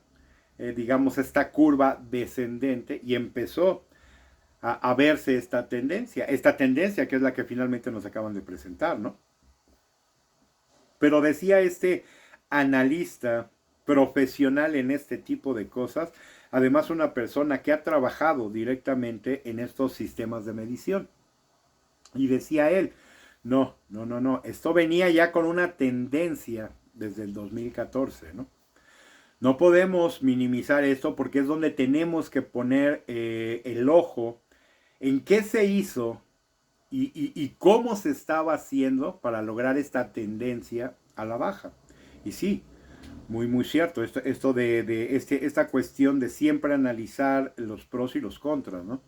digamos, esta curva descendente y empezó a verse esta tendencia que es la que finalmente nos acaban de presentar, ¿no? Pero decía este analista profesional en este tipo de cosas, además una persona que ha trabajado directamente en estos sistemas de medición. Y decía él, no, esto venía ya con una tendencia desde el 2014, ¿no? No podemos minimizar esto porque es donde tenemos que poner el ojo en qué se hizo y cómo se estaba haciendo para lograr esta tendencia a la baja. Y sí, muy, muy cierto, esta cuestión de siempre analizar los pros y los contras, ¿no?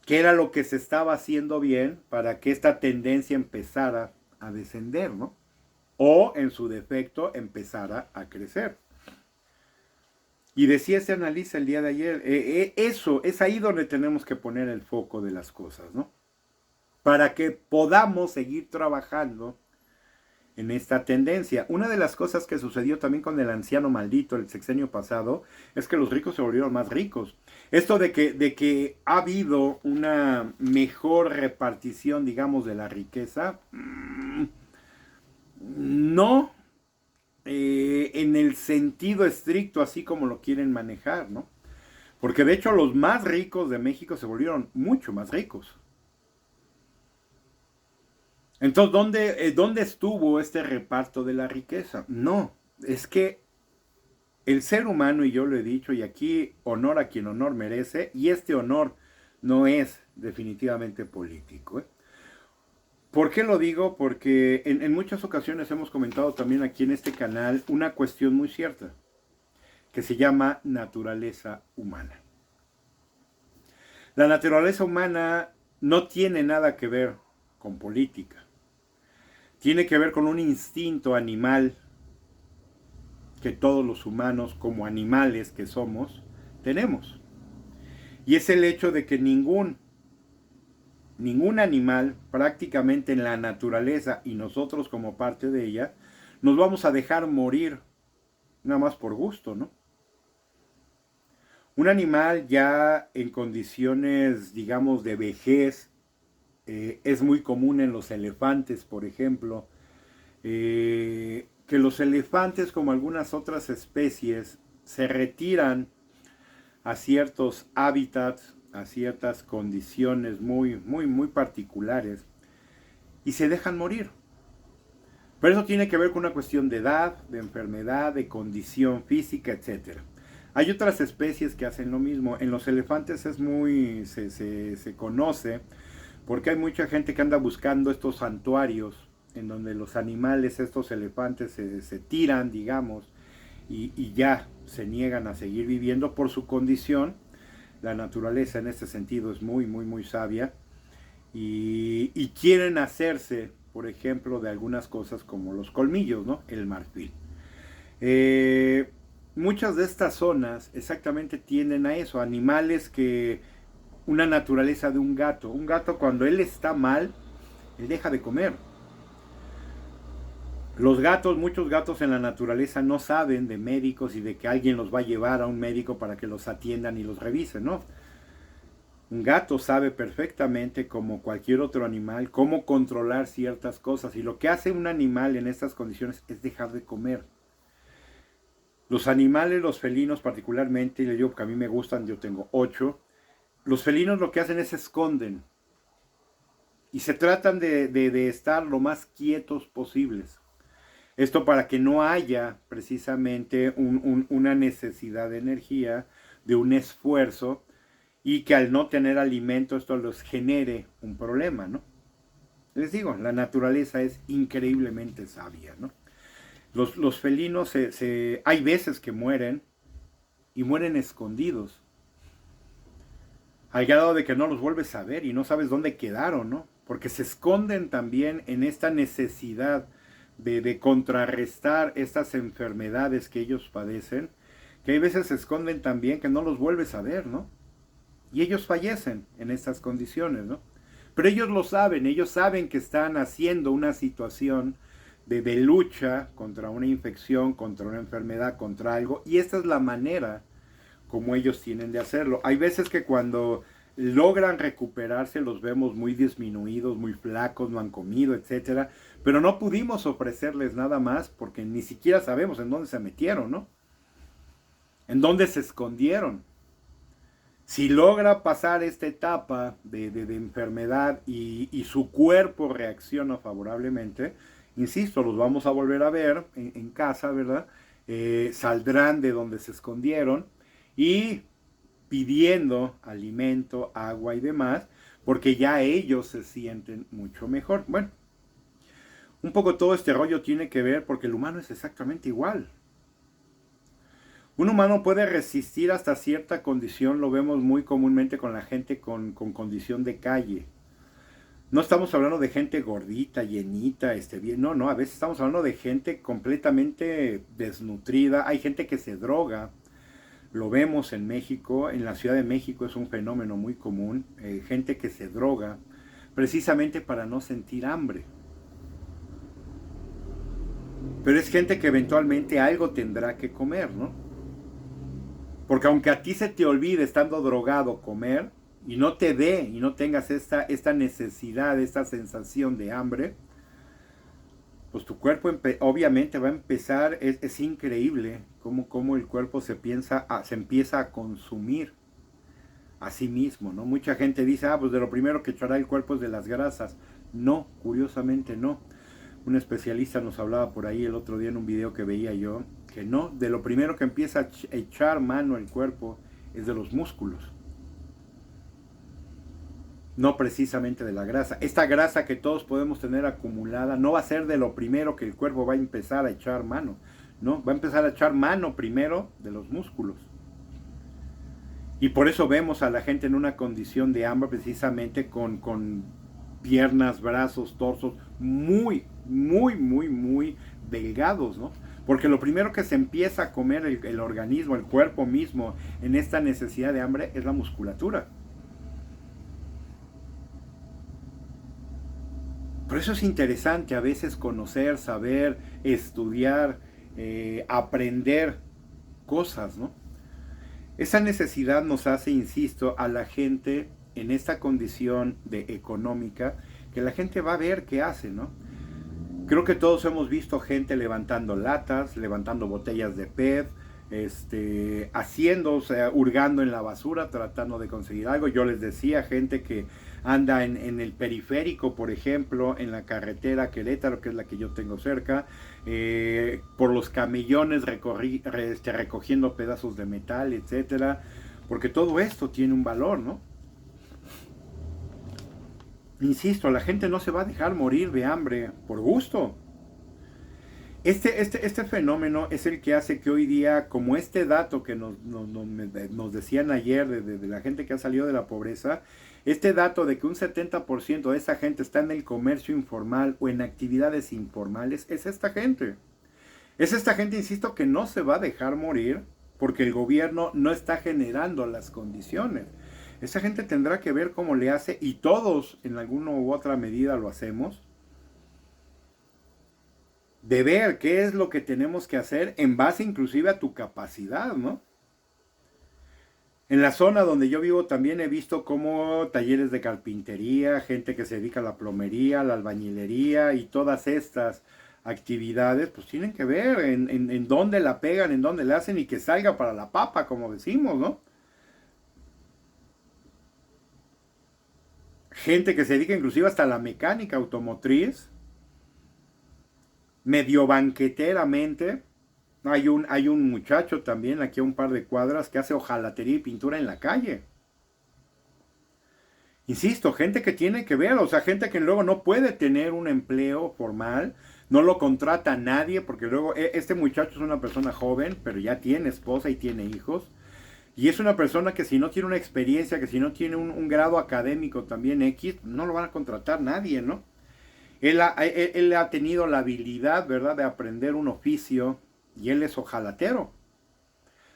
¿Qué era lo que se estaba haciendo bien para que esta tendencia empezara a descender, ¿no? O, en su defecto, empezara a crecer. Y decía ese analista el día de ayer, eso es ahí donde tenemos que poner el foco de las cosas, ¿no? Para que podamos seguir trabajando en esta tendencia. Una de las cosas que sucedió también con el anciano maldito el sexenio pasado es que los ricos se volvieron más ricos. Esto de que ha habido una mejor repartición, digamos, de la riqueza, no en el sentido estricto, así como lo quieren manejar, ¿no? Porque de hecho los más ricos de México se volvieron mucho más ricos. Entonces, ¿dónde estuvo este reparto de la riqueza? No, es que el ser humano, y yo lo he dicho, y aquí honor a quien honor merece, y este honor no es definitivamente político, ¿eh? ¿Por qué lo digo? Porque en muchas ocasiones hemos comentado también aquí en este canal una cuestión muy cierta, que se llama naturaleza humana. La naturaleza humana no tiene nada que ver con política. Tiene que ver con un instinto animal que todos los humanos, como animales que somos, tenemos. Y es el hecho de que ningún animal, prácticamente en la naturaleza y nosotros como parte de ella, nos vamos a dejar morir nada más por gusto, ¿no? Un animal ya en condiciones, digamos, de vejez, es muy común en los elefantes, por ejemplo, que los elefantes, como algunas otras especies, se retiran a ciertos hábitats, a ciertas condiciones muy particulares y se dejan morir. Pero eso tiene que ver con una cuestión de edad, de enfermedad, de condición física, etc. Hay otras especies que hacen lo mismo. En los elefantes es se conoce porque hay mucha gente que anda buscando estos santuarios en donde los animales, estos elefantes, se tiran, digamos, y ya se niegan a seguir viviendo por su condición. La naturaleza en este sentido es muy sabia y quieren hacerse, por ejemplo, de algunas cosas como los colmillos, ¿no? El marfil. Muchas de estas zonas exactamente tienden a eso, animales que una naturaleza de un gato. Un gato cuando él está mal, él deja de comer. Los gatos, muchos gatos en la naturaleza no saben de médicos y de que alguien los va a llevar a un médico para que los atiendan y los revisen, ¿no? Un gato sabe perfectamente, como cualquier otro animal, cómo controlar ciertas cosas. Y lo que hace un animal en estas condiciones es dejar de comer. Los animales, los felinos particularmente, y le digo que a mí me gustan, yo tengo 8, los felinos lo que hacen es se esconden. Y se tratan de estar lo más quietos posibles. Esto para que no haya precisamente una necesidad de energía, de un esfuerzo, y que al no tener alimento esto les genere un problema, ¿no? Les digo, la naturaleza es increíblemente sabia, ¿no? Los felinos hay veces que mueren, y mueren escondidos, al grado de que no los vuelves a ver y no sabes dónde quedaron, ¿no? Porque se esconden también en esta necesidad de contrarrestar estas enfermedades que ellos padecen, que hay veces se esconden también que no los vuelves a ver, ¿no? Y ellos fallecen en estas condiciones, ¿no? Pero ellos lo saben, ellos saben que están haciendo una situación de lucha contra una infección, contra una enfermedad, contra algo, y esta es la manera como ellos tienen de hacerlo. Hay veces que cuando logran recuperarse los vemos muy disminuidos, muy flacos, no han comido, etcétera, pero no pudimos ofrecerles nada más porque ni siquiera sabemos en dónde se metieron, ¿no? En dónde se escondieron. Si logra pasar esta etapa de enfermedad y su cuerpo reacciona favorablemente, insisto, los vamos a volver a ver en casa, ¿verdad? Saldrán de donde se escondieron y pidiendo alimento, agua y demás, porque ya ellos se sienten mucho mejor. Bueno, un poco todo este rollo tiene que ver porque el humano es exactamente igual. Un humano puede resistir hasta cierta condición, lo vemos muy comúnmente con la gente con condición de calle. No estamos hablando de gente gordita, llenita, bien, no, a veces estamos hablando de gente completamente desnutrida. Hay gente que se droga, lo vemos en México, en la Ciudad de México es un fenómeno muy común, gente que se droga precisamente para no sentir hambre. Pero es gente que eventualmente algo tendrá que comer, ¿no? Porque aunque a ti se te olvide estando drogado comer y no te dé y no tengas esta necesidad, esta sensación de hambre, pues tu cuerpo obviamente va a empezar, es increíble cómo el cuerpo se empieza a consumir a sí mismo, ¿no? Mucha gente dice, pues de lo primero que echará el cuerpo es de las grasas. No, curiosamente no. Un especialista nos hablaba por ahí el otro día en un video que veía yo, que no, de lo primero que empieza a echar mano el cuerpo es de los músculos. No precisamente de la grasa. Esta grasa que todos podemos tener acumulada no va a ser de lo primero que el cuerpo va a empezar a echar mano, ¿no? Va a empezar a echar mano primero de los músculos. Y por eso vemos a la gente en una condición de hambre precisamente con piernas, brazos, torsos muy delgados, ¿no? Porque lo primero que se empieza a comer el organismo, el cuerpo mismo, en esta necesidad de hambre es la musculatura. Por eso es interesante a veces conocer, saber, estudiar, aprender cosas, ¿no? Esa necesidad nos hace, insisto, a la gente en esta condición económica, que la gente va a ver qué hace, ¿no? Creo que todos hemos visto gente levantando latas, levantando botellas de PET, o sea, hurgando en la basura, tratando de conseguir algo. Yo les decía, gente que anda en el periférico, por ejemplo, en la carretera Querétaro, que es la que yo tengo cerca, por los camellones recogiendo pedazos de metal, etcétera, porque todo esto tiene un valor, ¿no? Insisto, la gente no se va a dejar morir de hambre por gusto. Este fenómeno es el que hace que hoy día, como este dato que nos decían ayer de la gente que ha salido de la pobreza, este dato de que un 70% de esa gente está en el comercio informal o en actividades informales, es esta gente. Es esta gente, insisto, que no se va a dejar morir porque el gobierno no está generando las condiciones. Esa gente tendrá que ver cómo le hace, y todos en alguna u otra medida lo hacemos, de ver qué es lo que tenemos que hacer en base inclusive a tu capacidad, ¿no? En la zona donde yo vivo también he visto como talleres de carpintería, gente que se dedica a la plomería, la albañilería y todas estas actividades, pues tienen que ver en dónde la pegan, en dónde la hacen y que salga para la papa, como decimos, ¿no? Gente que se dedica inclusive hasta a la mecánica automotriz, medio banqueteramente. Hay un muchacho también aquí a un par de cuadras que hace hojalatería y pintura en la calle. Insisto, gente que tiene que ver, o sea, gente que luego no puede tener un empleo formal, no lo contrata nadie, porque luego este muchacho es una persona joven, pero ya tiene esposa y tiene hijos. Y es una persona que si no tiene una experiencia, que si no tiene un grado académico también X, no lo van a contratar nadie, ¿no? Él ha tenido la habilidad, ¿verdad?, de aprender un oficio, y él es hojalatero.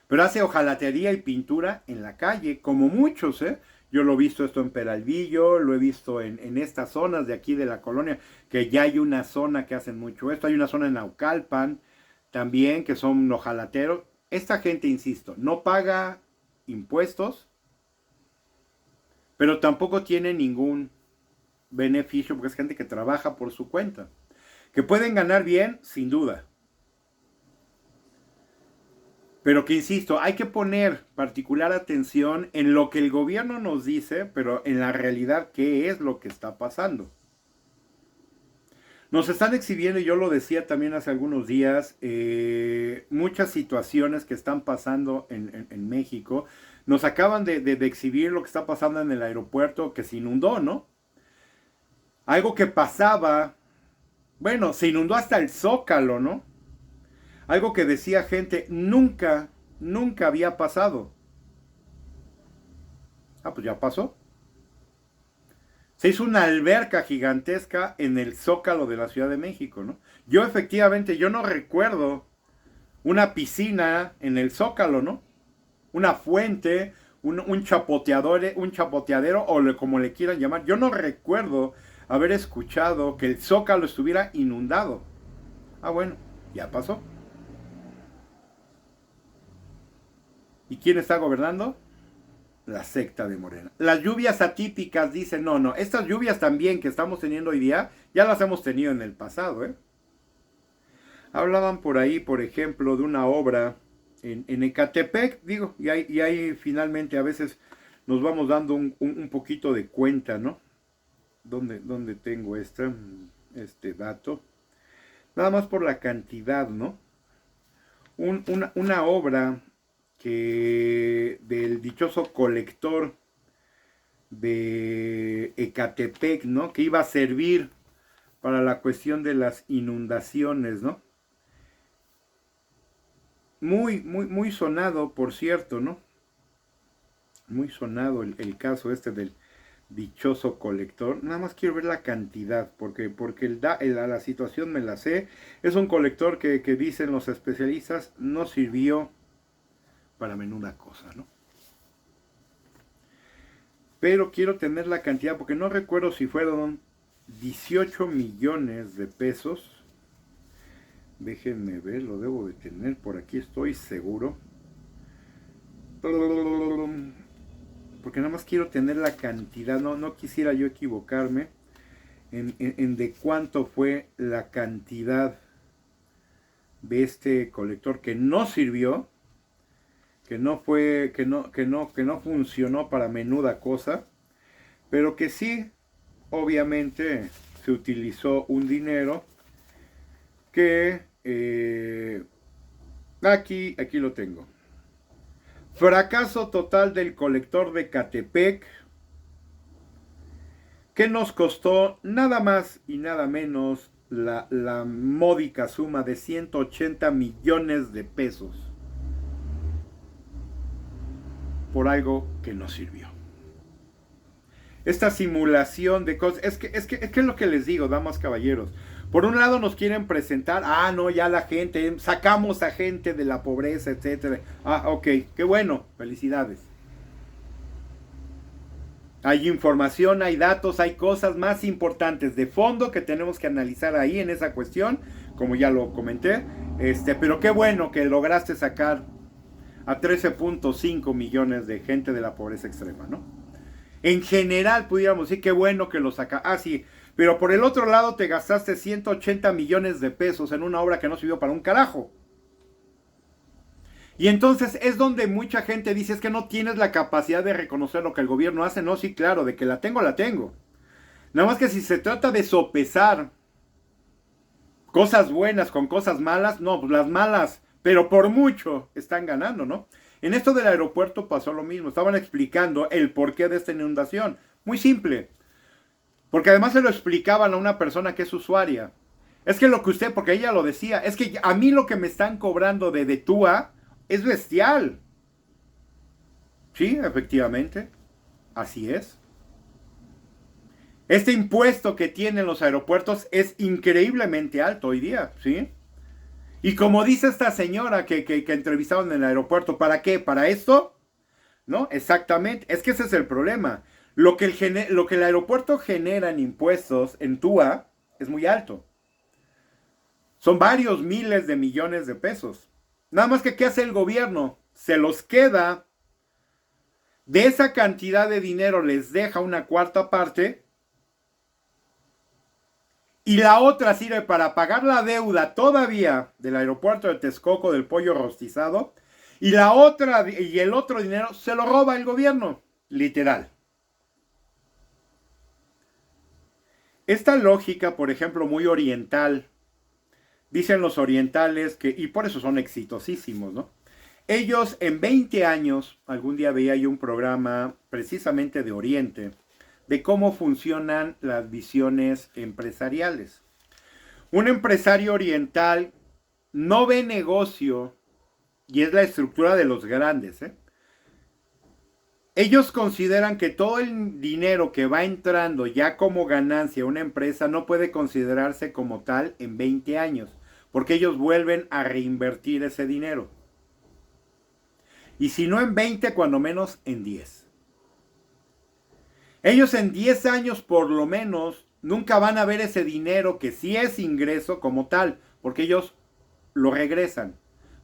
Pero hace hojalatería y pintura en la calle, como muchos, ¿eh? Yo lo he visto esto en Peralvillo, lo he visto en estas zonas de aquí de la colonia, que ya hay una zona que hacen mucho esto. Hay una zona en Naucalpan también que son hojalateros. Esta gente, insisto, no paga impuestos, pero tampoco tiene ningún beneficio porque es gente que trabaja por su cuenta. Que pueden ganar bien, sin duda. Pero que, insisto, hay que poner particular atención en lo que el gobierno nos dice, pero en la realidad, ¿qué es lo que está pasando? Nos están exhibiendo, y yo lo decía también hace algunos días, muchas situaciones que están pasando en México. Nos acaban de exhibir lo que está pasando en el aeropuerto, que se inundó, ¿no? Algo que pasaba, bueno, se inundó hasta el Zócalo, ¿no? Algo que decía gente, nunca había pasado. Pues ya pasó. Se hizo una alberca gigantesca en el Zócalo de la Ciudad de México, ¿no? Yo efectivamente, yo no recuerdo una piscina en el Zócalo, ¿no? Una fuente, un chapoteadero, o como le quieran llamar. Yo no recuerdo haber escuchado que el Zócalo estuviera inundado. Bueno, Ya pasó. ¿Y quién está gobernando? La secta de Morena. Las lluvias atípicas dicen, no, estas lluvias también que estamos teniendo hoy día, ya las hemos tenido en el pasado, ¿eh? Hablaban por ahí, por ejemplo, de una obra en Ecatepec, digo, y ahí finalmente a veces nos vamos dando un poquito de cuenta, ¿no? ¿Dónde tengo este dato? Nada más por la cantidad, ¿no? Una obra que del dichoso colector de Ecatepec, ¿no? Que iba a servir para la cuestión de las inundaciones, ¿no? Muy sonado, por cierto, ¿no? Muy sonado el caso este del dichoso colector. Nada más quiero ver la cantidad, porque la situación me la sé. Es un colector que dicen los especialistas no sirvió para menuda cosa, ¿no? Pero quiero tener la cantidad, porque no recuerdo si fueron 18 millones de pesos. Déjenme ver, lo debo de tener por aquí, estoy seguro. Porque nada más quiero tener la cantidad, no quisiera yo equivocarme en de cuánto fue la cantidad de este colector que no sirvió, que no funcionó para menuda cosa, pero que sí, obviamente, se utilizó un dinero que aquí lo tengo. Fracaso total del colector de Ecatepec, que nos costó nada más y nada menos la módica suma de 180 millones de pesos. Por algo que no sirvió. Esta simulación de cosas, es que es lo que les digo, damas, caballeros. Por un lado nos quieren presentar, no, ya la gente, sacamos a gente de la pobreza, etcétera. Ok, qué bueno, felicidades. Hay información, hay datos, hay cosas más importantes de fondo que tenemos que analizar ahí en esa cuestión, como ya lo comenté. Pero qué bueno que lograste sacar a 13.5 millones de gente de la pobreza extrema, ¿no? En general, pudiéramos decir, qué bueno que lo saca. Sí, pero por el otro lado te gastaste 180 millones de pesos en una obra que no sirvió para un carajo. Y entonces es donde mucha gente dice, es que no tienes la capacidad de reconocer lo que el gobierno hace. No, sí, claro, de que la tengo. Nada más que si se trata de sopesar cosas buenas con cosas malas, no, pues las malas, pero por mucho, están ganando, ¿no? En esto del aeropuerto pasó lo mismo. Estaban explicando el porqué de esta inundación. Muy simple. Porque además se lo explicaban a una persona que es usuaria. Es que lo que usted, porque ella lo decía, es que a mí lo que me están cobrando de TUA es bestial. Sí, efectivamente. Así es. Este impuesto que tienen los aeropuertos es increíblemente alto hoy día, ¿sí? Y como dice esta señora que entrevistaron en el aeropuerto, ¿para qué? ¿Para esto? ¿No? Exactamente. Es que ese es el problema. Lo que el aeropuerto genera en impuestos en TUA es muy alto. Son varios miles de millones de pesos. Nada más que ¿qué hace el gobierno? Se los queda. De esa cantidad de dinero les deja una cuarta parte. Y la otra sirve para pagar la deuda todavía del aeropuerto de Texcoco del pollo rostizado. Y el otro dinero se lo roba el gobierno. Literal. Esta lógica, por ejemplo, muy oriental. Dicen los orientales que, y por eso son exitosísimos, ¿no? Ellos en 20 años, algún día veía yo un programa precisamente de Oriente, de cómo funcionan las visiones empresariales. Un empresario oriental no ve negocio, y es la estructura de los grandes, ¿eh? Ellos consideran que todo el dinero que va entrando ya como ganancia a una empresa no puede considerarse como tal en 20 años, porque ellos vuelven a reinvertir ese dinero. Y si no en 20, cuando menos en 10. Ellos en 10 años por lo menos nunca van a ver ese dinero que sí es ingreso como tal, porque ellos lo regresan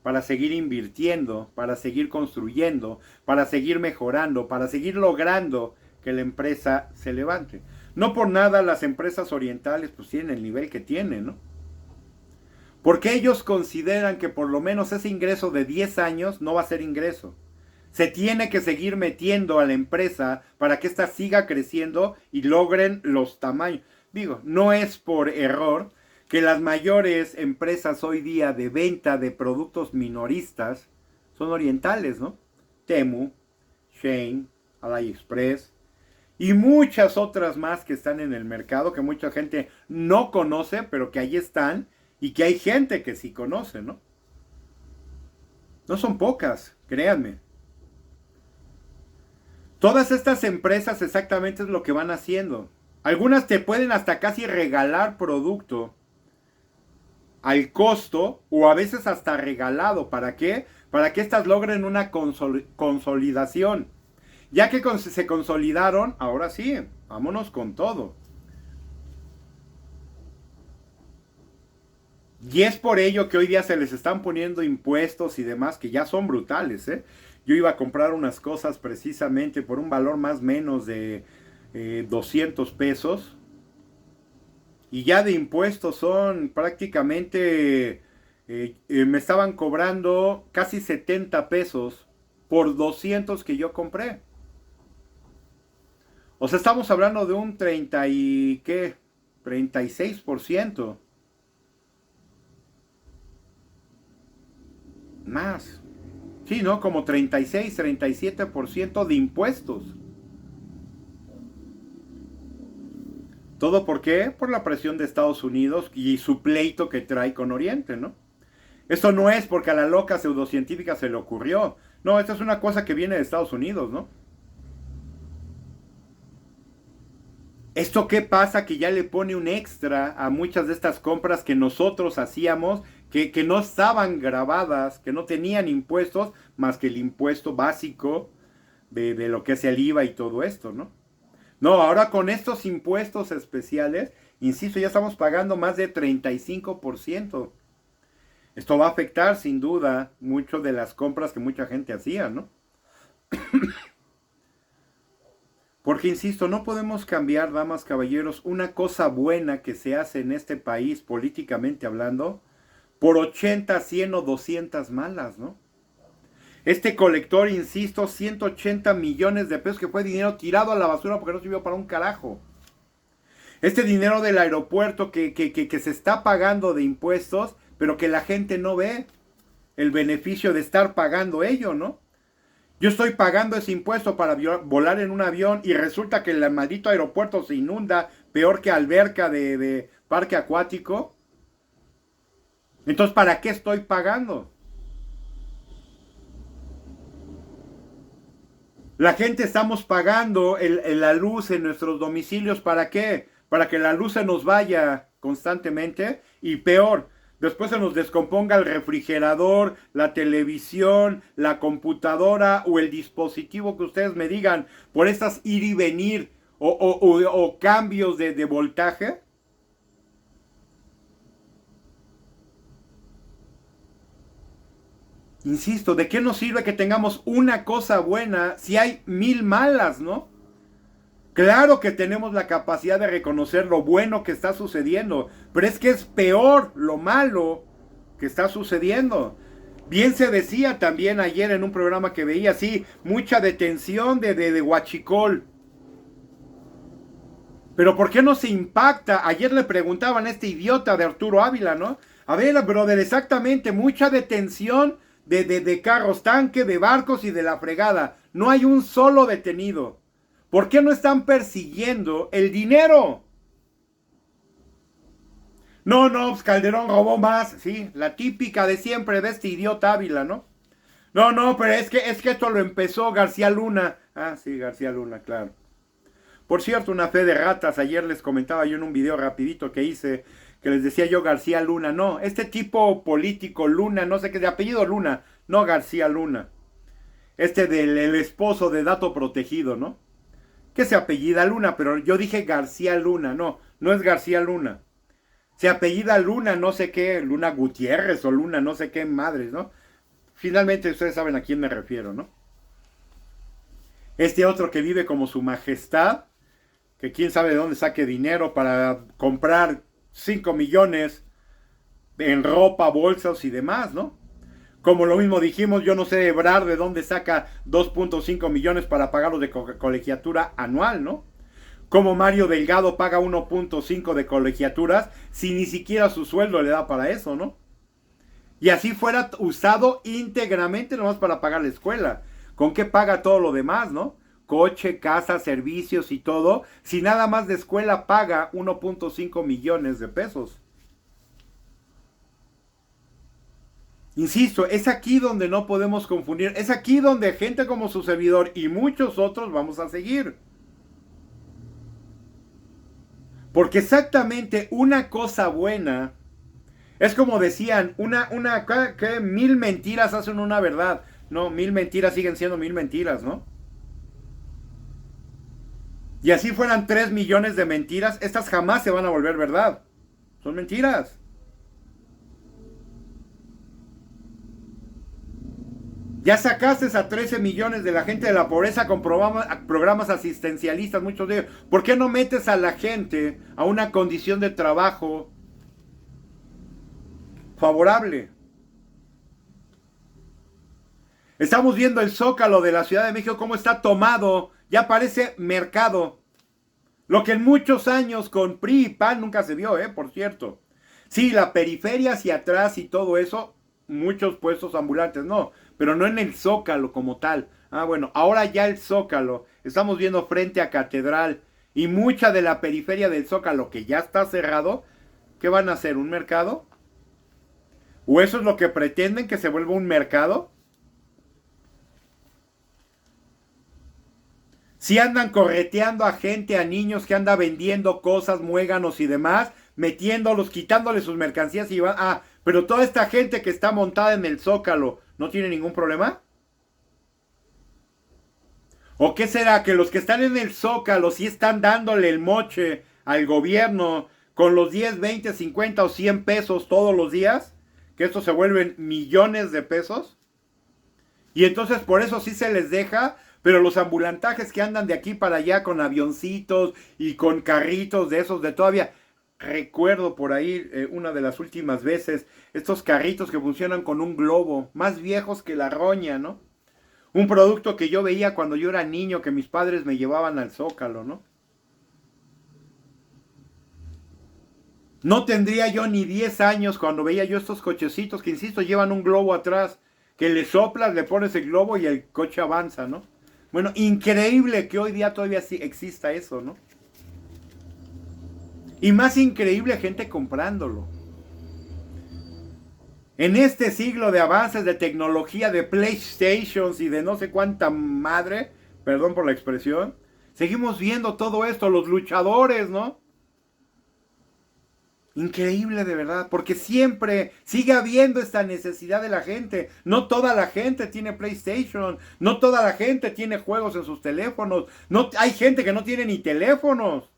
para seguir invirtiendo, para seguir construyendo, para seguir mejorando, para seguir logrando que la empresa se levante. No por nada las empresas orientales pues tienen el nivel que tienen, ¿no? Porque ellos consideran que por lo menos ese ingreso de 10 años no va a ser ingreso. Se tiene que seguir metiendo a la empresa para que ésta siga creciendo y logren los tamaños. Digo, no es por error que las mayores empresas hoy día de venta de productos minoristas son orientales, ¿no? Temu, Shein, AliExpress y muchas otras más que están en el mercado que mucha gente no conoce, pero que ahí están y que hay gente que sí conoce, ¿no? No son pocas, créanme. Todas estas empresas exactamente es lo que van haciendo. Algunas te pueden hasta casi regalar producto al costo o a veces hasta regalado. ¿Para qué? Para que éstas logren una consolidación. Ya que se consolidaron, ahora sí, vámonos con todo. Y es por ello que hoy día se les están poniendo impuestos y demás que ya son brutales, ¿eh? Yo iba a comprar unas cosas precisamente por un valor más o menos de 200 pesos. Y ya de impuestos son prácticamente, me estaban cobrando casi 70 pesos por 200 que yo compré. O sea, estamos hablando de un 36%. Más. Sí, ¿no? Como 36, 37% de impuestos. ¿Todo por qué? Por la presión de Estados Unidos y su pleito que trae con Oriente, ¿no? Esto no es porque a la loca pseudocientífica se le ocurrió. No, esto es una cosa que viene de Estados Unidos, ¿no? ¿Esto qué pasa? Que ya le pone un extra a muchas de estas compras que nosotros hacíamos, que no estaban grabadas, que no tenían impuestos, más que el impuesto básico de lo que es el IVA y todo esto, ¿no? No, ahora con estos impuestos especiales, insisto, ya estamos pagando más de 35%. Esto va a afectar sin duda mucho de las compras que mucha gente hacía, ¿no? Porque, insisto, no podemos cambiar, damas, caballeros, una cosa buena que se hace en este país, políticamente hablando, por 80, 100 o 200 malas, ¿no? Este colector, insisto, 180 millones de pesos que fue dinero tirado a la basura porque no sirvió para un carajo. Este dinero del aeropuerto que se está pagando de impuestos, pero que la gente no ve el beneficio de estar pagando ello, ¿no? Yo estoy pagando ese impuesto para volar en un avión y resulta que el maldito aeropuerto se inunda peor que alberca de parque acuático. Entonces, ¿para qué estoy pagando? La gente estamos pagando la luz en nuestros domicilios. ¿Para qué? Para que la luz se nos vaya constantemente y peor, después se nos descomponga el refrigerador, la televisión, la computadora o el dispositivo que ustedes me digan por estas ir y venir o cambios de voltaje. Insisto, ¿de qué nos sirve que tengamos una cosa buena si hay 1000 malas, no? Claro que tenemos la capacidad de reconocer lo bueno que está sucediendo, pero es que es peor lo malo que está sucediendo. Bien se decía también ayer en un programa que veía, sí, mucha detención de huachicol. Pero ¿por qué no se impacta? Ayer le preguntaban a este idiota de Arturo Ávila, ¿no? A ver, brother, exactamente, mucha detención de carros tanque, de barcos y de la fregada. No hay un solo detenido. ¿Por qué no están persiguiendo el dinero? No, pues Calderón robó más. Sí, la típica de siempre de este idiota Ávila, ¿no? No, pero es que esto lo empezó García Luna. Ah, sí, García Luna, claro. Por cierto, una fe de ratas. Ayer les comentaba yo en un video rapidito que hice, que les decía yo García Luna. No, este tipo político Luna, no sé qué, de apellido Luna. No García Luna. El esposo de Dato Protegido, ¿no? Que se apellida Luna, pero yo dije García Luna. No es García Luna. Se apellida Luna, no sé qué, Luna Gutiérrez o Luna, no sé qué madres, ¿no? Finalmente ustedes saben a quién me refiero, ¿no? Este otro que vive como su majestad, que quién sabe de dónde saque dinero para comprar 5 millones en ropa, bolsas y demás, ¿no? Como lo mismo dijimos, yo no sé Ebrard de dónde saca 2.5 millones para pagarlos de colegiatura anual, ¿no? Como Mario Delgado paga 1.5 de colegiaturas si ni siquiera su sueldo le da para eso, ¿no? Y así fuera usado íntegramente nomás para pagar la escuela. ¿Con qué paga todo lo demás, no? Coche, casa, servicios y todo. Si nada más de escuela paga 1.5 millones de pesos. Insisto, es aquí donde no podemos confundir. Es aquí donde gente como su servidor y muchos otros vamos a seguir. Porque exactamente una cosa buena es como decían, que 1000 mentiras hacen una verdad. No, 1000 mentiras siguen siendo 1000 mentiras, ¿no? Y así fueran 3 millones de mentiras, estas jamás se van a volver verdad. Son mentiras. Ya sacaste a 13 millones de la gente de la pobreza con programas asistencialistas, muchos de ellos. ¿Por qué no metes a la gente a una condición de trabajo favorable? Estamos viendo el Zócalo de la Ciudad de México cómo está tomado, ya parece mercado. Lo que en muchos años con PRI y PAN nunca se vio, por cierto. Sí, la periferia hacia atrás y todo eso, muchos puestos ambulantes, no, pero no en el Zócalo como tal. Ah, bueno, ahora ya el Zócalo, estamos viendo frente a Catedral y mucha de la periferia del Zócalo que ya está cerrado, ¿qué van a hacer? ¿Un mercado? ¿O eso es lo que pretenden, que se vuelva un mercado? Si andan correteando a gente, a niños que andan vendiendo cosas, muéganos y demás, metiéndolos, quitándoles sus mercancías y van... Ah, pero toda esta gente que está montada en el Zócalo, ¿no tiene ningún problema? ¿O qué será? Que los que están en el Zócalo sí están dándole el moche al gobierno con los 10, 20, 50 o 100 pesos todos los días, que estos se vuelven millones de pesos. Y entonces por eso sí se les deja, pero los ambulantajes que andan de aquí para allá con avioncitos y con carritos de esos de todavía... Recuerdo por ahí una de las últimas veces, estos carritos que funcionan con un globo, más viejos que la roña, ¿no? Un producto que yo veía cuando yo era niño, que mis padres me llevaban al Zócalo, ¿no? No tendría yo ni 10 años cuando veía yo estos cochecitos que, insisto, llevan un globo atrás, que le soplas, le pones el globo y el coche avanza, ¿no? Bueno, increíble que hoy día todavía sí exista eso, ¿no? Y más increíble, gente comprándolo. En este siglo de avances de tecnología, de PlayStations y de no sé cuánta madre, perdón por la expresión, seguimos viendo todo esto, los luchadores, ¿no? Increíble de verdad, porque siempre sigue habiendo esta necesidad de la gente. No toda la gente tiene PlayStation, no toda la gente tiene juegos en sus teléfonos, no, hay gente que no tiene ni teléfonos.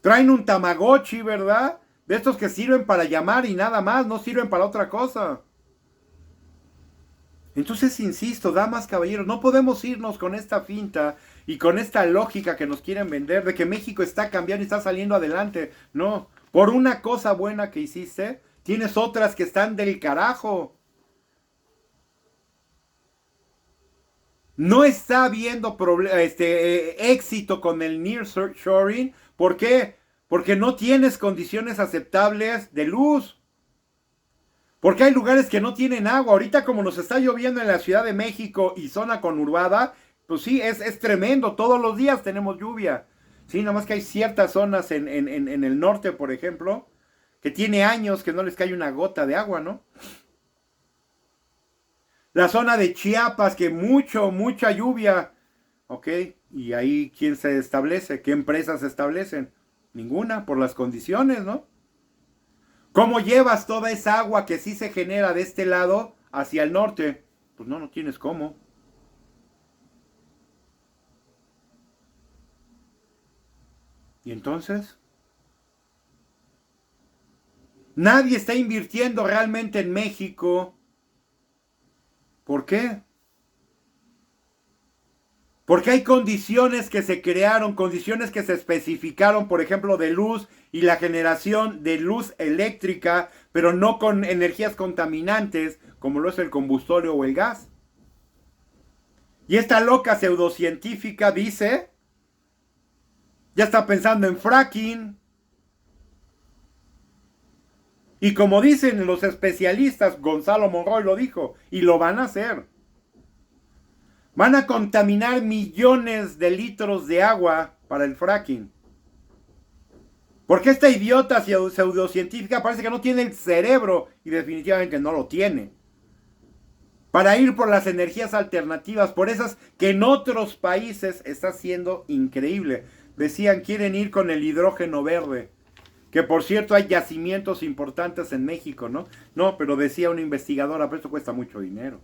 Traen un Tamagotchi, ¿verdad? De estos que sirven para llamar y nada más, no sirven para otra cosa. Entonces, insisto, damas, caballeros, no podemos irnos con esta finta y con esta lógica que nos quieren vender de que México está cambiando y está saliendo adelante. No, por una cosa buena que hiciste, tienes otras que están del carajo. No está habiendo éxito con el nearshoring. ¿Por qué? Porque no tienes condiciones aceptables de luz. Porque hay lugares que no tienen agua. Ahorita como nos está lloviendo en la Ciudad de México y zona conurbada, pues sí, es tremendo. Todos los días tenemos lluvia. Sí, nada más que hay ciertas zonas en el norte, por ejemplo, que tiene años que no les cae una gota de agua, ¿no? La zona de Chiapas, que mucha lluvia. Ok, y ahí ¿quién se establece? ¿Qué empresas se establecen? Ninguna, por las condiciones, ¿no? ¿Cómo llevas toda esa agua que sí se genera de este lado hacia el norte? Pues no tienes cómo. ¿Y entonces? Nadie está invirtiendo realmente en México. ¿Por qué? Porque hay condiciones que se crearon, condiciones que se especificaron, por ejemplo, de luz y la generación de luz eléctrica, pero no con energías contaminantes, como lo es el combustorio o el gas. Y esta loca pseudocientífica dice, ya está pensando en fracking. Y como dicen los especialistas, Gonzalo Monroy lo dijo, y lo van a hacer. Van a contaminar millones de litros de agua para el fracking. Porque esta idiota pseudocientífica parece que no tiene el cerebro, y definitivamente no lo tiene, para ir por las energías alternativas, por esas que en otros países está siendo increíble. Decían, quieren ir con el hidrógeno verde. Que por cierto hay yacimientos importantes en México, ¿no? No, pero decía una investigadora, pero esto cuesta mucho dinero.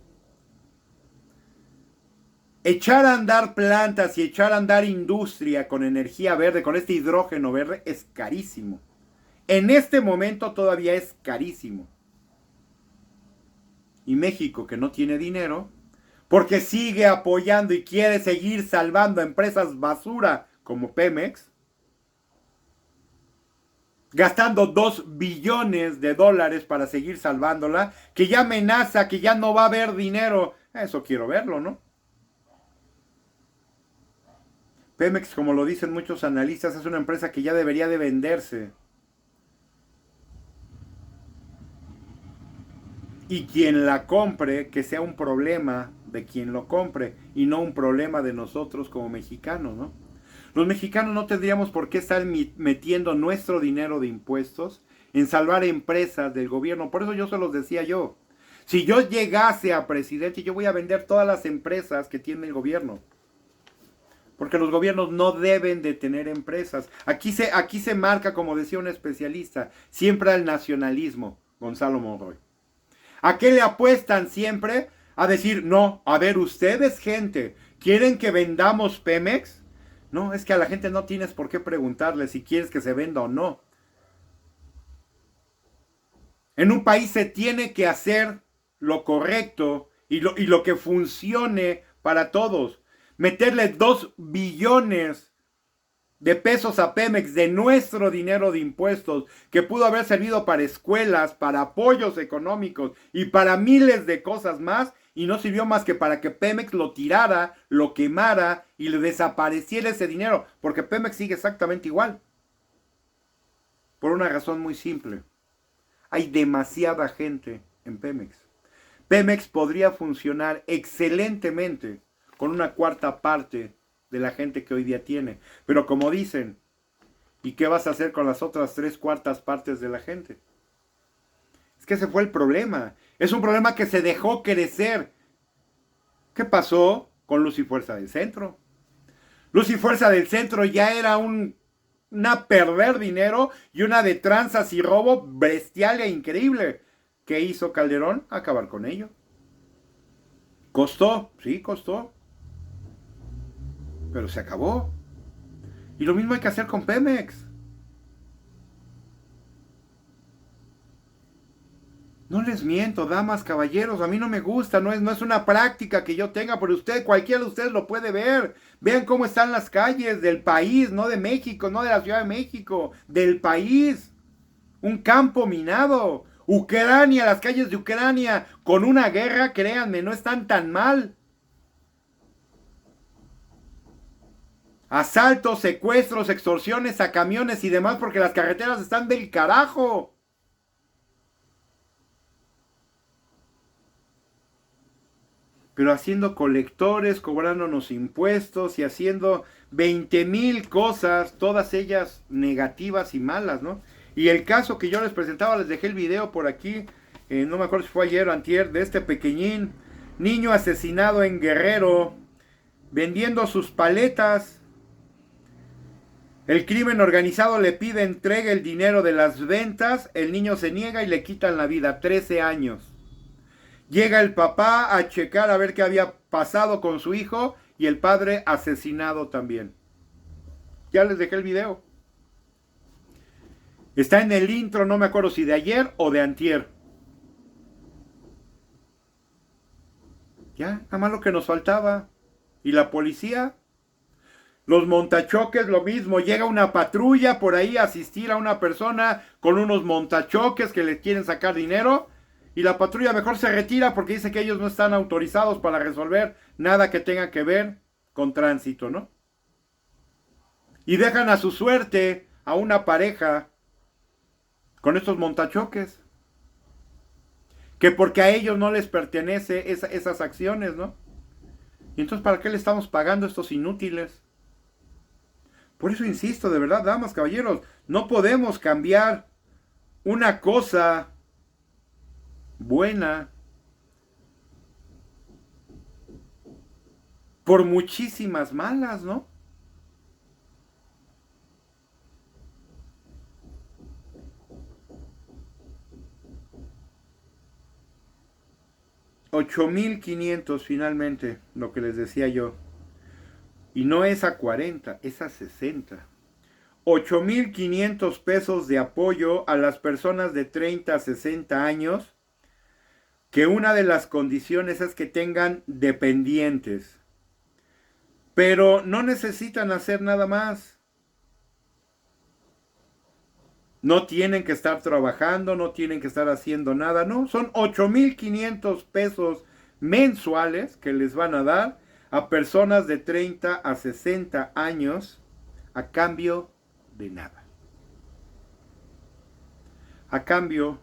Echar a andar plantas y echar a andar industria con energía verde, con este hidrógeno verde, es carísimo. En este momento todavía es carísimo. Y México, que no tiene dinero, porque sigue apoyando y quiere seguir salvando a empresas basura como Pemex, gastando 2 billones de dólares para seguir salvándola, que ya amenaza que ya no va a haber dinero. Eso quiero verlo, ¿no? Pemex, como lo dicen muchos analistas, es una empresa que ya debería de venderse. Y quien la compre, que sea un problema de quien lo compre y no un problema de nosotros como mexicanos, ¿no? Los mexicanos no tendríamos por qué estar metiendo nuestro dinero de impuestos en salvar empresas del gobierno. Por eso yo se los decía yo. Si yo llegase a presidente, yo voy a vender todas las empresas que tiene el gobierno. Porque los gobiernos no deben de tener empresas. Aquí se marca, como decía un especialista, siempre al nacionalismo, Gonzalo Monroy. ¿A qué le apuestan siempre? A decir, no, a ver, ustedes, gente, ¿quieren que vendamos Pemex? No, es que a la gente no tienes por qué preguntarle si quieres que se venda o no. En un país se tiene que hacer lo correcto y lo que funcione para todos. Meterle 2 billones de pesos a Pemex de nuestro dinero de impuestos, que pudo haber servido para escuelas, para apoyos económicos y para miles de cosas más, y no sirvió más que para que Pemex lo tirara, lo quemara y le desapareciera ese dinero, porque Pemex sigue exactamente igual. Por una razón muy simple. Hay demasiada gente en Pemex. Pemex podría funcionar excelentemente con una cuarta parte de la gente que hoy día tiene. Pero como dicen, ¿y qué vas a hacer con las otras 3/4 partes de la gente? Es que ese fue el problema. Es un problema que se dejó crecer. ¿Qué pasó con Luz y Fuerza del Centro? Luz y Fuerza del Centro ya era una perder dinero y una de tranzas y robo bestial e increíble. ¿Qué hizo Calderón? Acabar con ello. ¿Costó? Sí, costó. Pero se acabó. Y lo mismo hay que hacer con Pemex. No les miento, damas, caballeros, a mí no me gusta, no es una práctica que yo tenga, pero cualquiera de ustedes lo puede ver. Vean cómo están las calles del país, no de México, no de la Ciudad de México, del país. Un campo minado. Ucrania, las calles de Ucrania, con una guerra, créanme, no están tan mal. Asaltos, secuestros, extorsiones a camiones y demás porque las carreteras están del carajo. Pero haciendo colectores, cobrándonos impuestos y haciendo 20,000 cosas, todas ellas negativas y malas, ¿no? Y el caso que yo les presentaba, les dejé el video por aquí, no me acuerdo si fue ayer o antier, de este pequeñín niño asesinado en Guerrero, vendiendo sus paletas. El crimen organizado le pide entregue el dinero de las ventas, el niño se niega y le quitan la vida, 13 años. Llega el papá a checar a ver qué había pasado con su hijo y el padre asesinado también. Ya les dejé el video. Está en el intro, no me acuerdo si de ayer o de antier. Ya, nada más lo que nos faltaba. ¿Y la policía? Los montachoques, lo mismo. Llega una patrulla por ahí a asistir a una persona con unos montachoques que le quieren sacar dinero. Y la patrulla mejor se retira porque dice que ellos no están autorizados para resolver nada que tenga que ver con tránsito, ¿no? Y dejan a su suerte a una pareja con estos montachoques. Que porque a ellos no les pertenece esas acciones, ¿no? Y entonces, ¿para qué le estamos pagando a estos inútiles? Por eso insisto, de verdad, damas, caballeros, no podemos cambiar una cosa buena por muchísimas malas, ¿no? $8,500 finalmente, lo que les decía yo. Y no es a 40, es a 60. 8,500 pesos de apoyo a las personas de 30 a 60 años, que una de las condiciones es que tengan dependientes. Pero no necesitan hacer nada más. No tienen que estar trabajando, no tienen que estar haciendo nada, no. Son 8,500 pesos mensuales que les van a dar a personas de 30 a 60 años a cambio de nada. A cambio,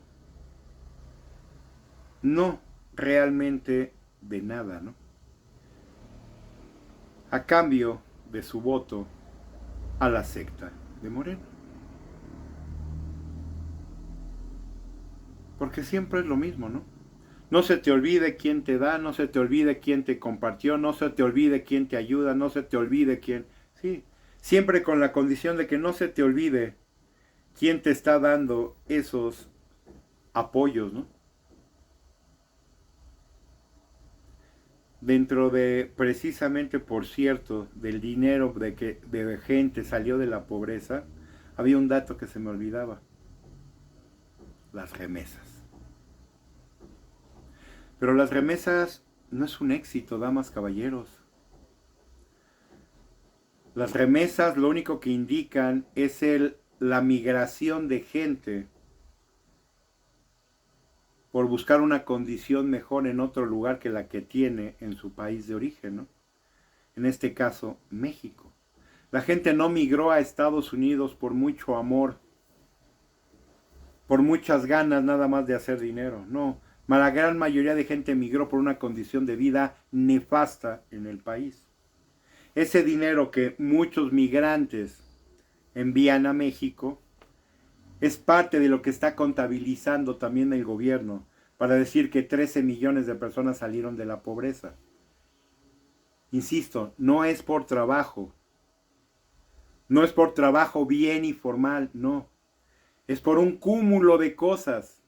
no realmente de nada, ¿no? A cambio de su voto a la secta de Morena. Porque siempre es lo mismo, ¿no? No se te olvide quién te da, no se te olvide quién te compartió, no se te olvide quién te ayuda, no se te olvide quién... Sí, siempre con la condición de que no se te olvide quién te está dando esos apoyos, ¿no? Dentro de, precisamente por cierto, del dinero de que de gente salió de la pobreza, había un dato que se me olvidaba. Las remesas. Pero las remesas no es un éxito, damas, caballeros. Las remesas lo único que indican es la migración de gente por buscar una condición mejor en otro lugar que la que tiene en su país de origen, ¿no? En este caso, México. La gente no migró a Estados Unidos por mucho amor, por muchas ganas nada más de hacer dinero, no. La gran mayoría de gente migró por una condición de vida nefasta en el país. Ese dinero que muchos migrantes envían a México es parte de lo que está contabilizando también el gobierno para decir que 13 millones de personas salieron de la pobreza. Insisto, no es por trabajo. No es por trabajo bien y formal, no. Es por un cúmulo de cosas.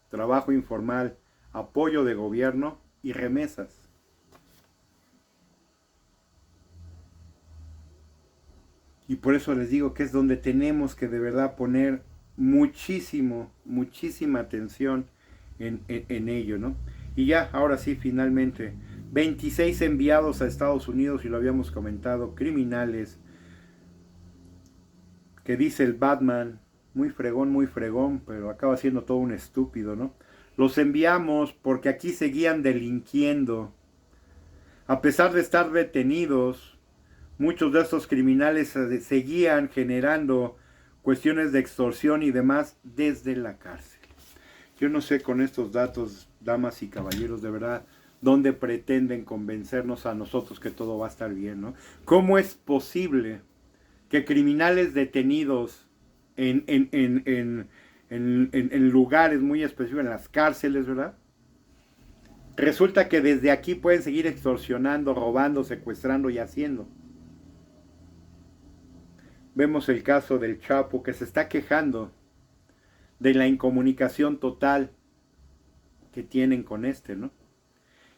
Trabajo informal, apoyo de gobierno y remesas. Y por eso les digo que es donde tenemos que de verdad poner muchísima atención en ello, ¿no? Y ya, ahora sí, finalmente, 26 enviados a Estados Unidos, y lo habíamos comentado, criminales, que dice el Batman, muy fregón, pero acaba siendo todo un estúpido, ¿no? Los enviamos porque aquí seguían delinquiendo. A pesar de estar detenidos, muchos de estos criminales seguían generando cuestiones de extorsión y demás desde la cárcel. Yo no sé con estos datos, damas y caballeros, de verdad, dónde pretenden convencernos a nosotros que todo va a estar bien, ¿no? ¿Cómo es posible que criminales detenidos en lugares muy específicos, en las cárceles, ¿verdad? Resulta que desde aquí pueden seguir extorsionando, robando, secuestrando y haciendo. Vemos el caso del Chapo, que se está quejando de la incomunicación total que tienen con ¿no?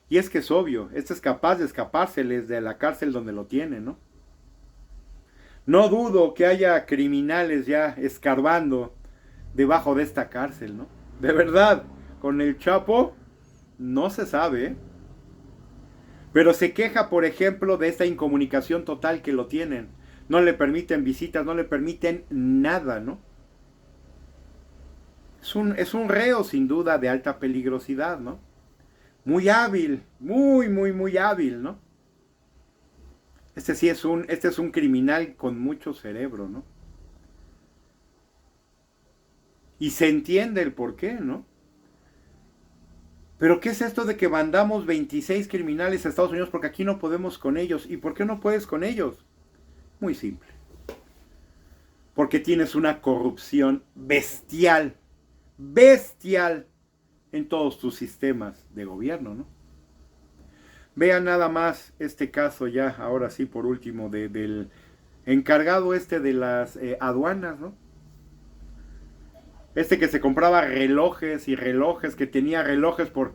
Y es que es obvio, es capaz de escapárseles de la cárcel donde lo tienen, ¿no? No dudo que haya criminales ya escarbando debajo de esta cárcel, ¿no? De verdad, con el Chapo no se sabe, ¿eh? Pero se queja, por ejemplo, de esta incomunicación total que lo tienen. No le permiten visitas, no le permiten nada, ¿no? Es un reo sin duda de alta peligrosidad, ¿no? Muy hábil, muy hábil, ¿no? Este es un criminal con mucho cerebro, ¿no? Y se entiende el por qué, ¿no? Pero ¿qué es esto de que mandamos 26 criminales a Estados Unidos porque aquí no podemos con ellos? ¿Y por qué no puedes con ellos? Muy simple. Porque tienes una corrupción bestial, bestial en todos tus sistemas de gobierno, ¿no? Vean nada más este caso ya, ahora sí, por último, del encargado de las aduanas, ¿no? Que se compraba relojes y relojes, que tenía relojes por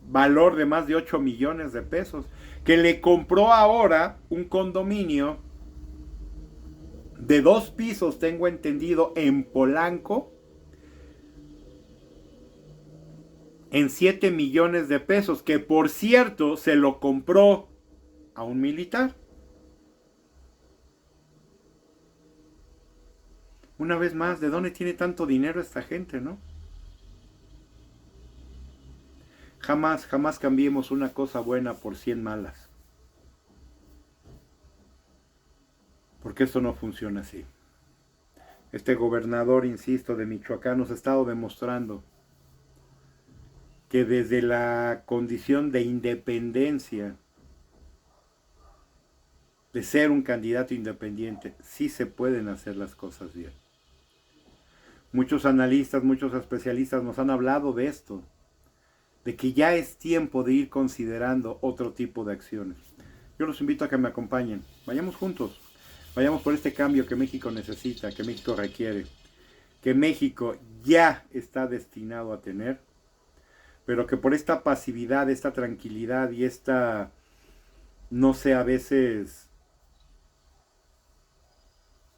valor de más de 8 millones de pesos, que le compró ahora un condominio de 2 pisos, tengo entendido, en Polanco, en 7 millones de pesos, que por cierto se lo compró a un militar. Una vez más, ¿de dónde tiene tanto dinero esta gente, no? Jamás cambiemos una cosa buena por 100 malas. Porque esto no funciona así. Este gobernador, insisto, de Michoacán nos ha estado demostrando que desde la condición de independencia, de ser un candidato independiente, sí se pueden hacer las cosas bien. Muchos analistas, muchos especialistas nos han hablado de esto, de que ya es tiempo de ir considerando otro tipo de acciones. Yo los invito a que me acompañen, vayamos juntos, vayamos por este cambio que México necesita, que México requiere, que México ya está destinado a tener, pero que por esta pasividad, esta tranquilidad y esta, no sé, a veces,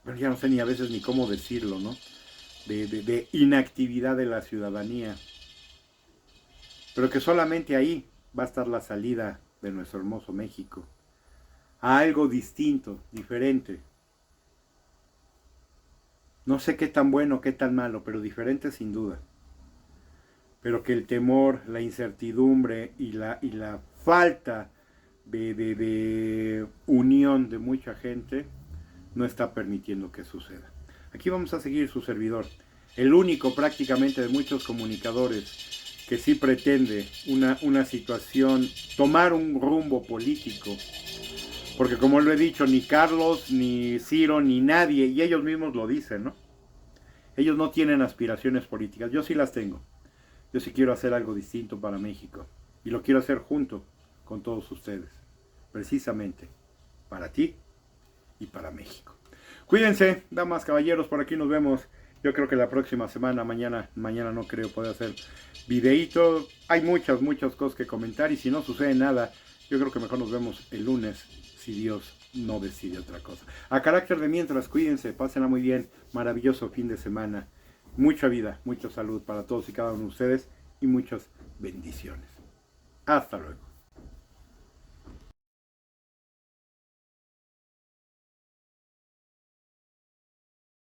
bueno, ya no sé ni a veces ni cómo decirlo, ¿no? De inactividad de la ciudadanía. Pero que solamente ahí va a estar la salida de nuestro hermoso México. A algo distinto, diferente. No sé qué tan bueno, qué tan malo, pero diferente sin duda. Pero que el temor, la incertidumbre y la falta de unión de mucha gente no está permitiendo que suceda. Aquí vamos a seguir su servidor, el único prácticamente de muchos comunicadores que sí pretende una situación, tomar un rumbo político, porque como lo he dicho, ni Carlos, ni Ciro, ni nadie, y ellos mismos lo dicen, ¿no? Ellos no tienen aspiraciones políticas, yo sí las tengo, yo sí quiero hacer algo distinto para México, y lo quiero hacer junto con todos ustedes, precisamente para ti y para México. Cuídense, damas, caballeros, por aquí nos vemos. Yo creo que la próxima semana, mañana no creo poder hacer videíto. Hay muchas cosas que comentar y si no sucede nada, yo creo que mejor nos vemos el lunes, si Dios no decide otra cosa. A carácter de mientras, cuídense, pásenla muy bien, maravilloso fin de semana. Mucha vida, mucha salud para todos y cada uno de ustedes y muchas bendiciones. Hasta luego.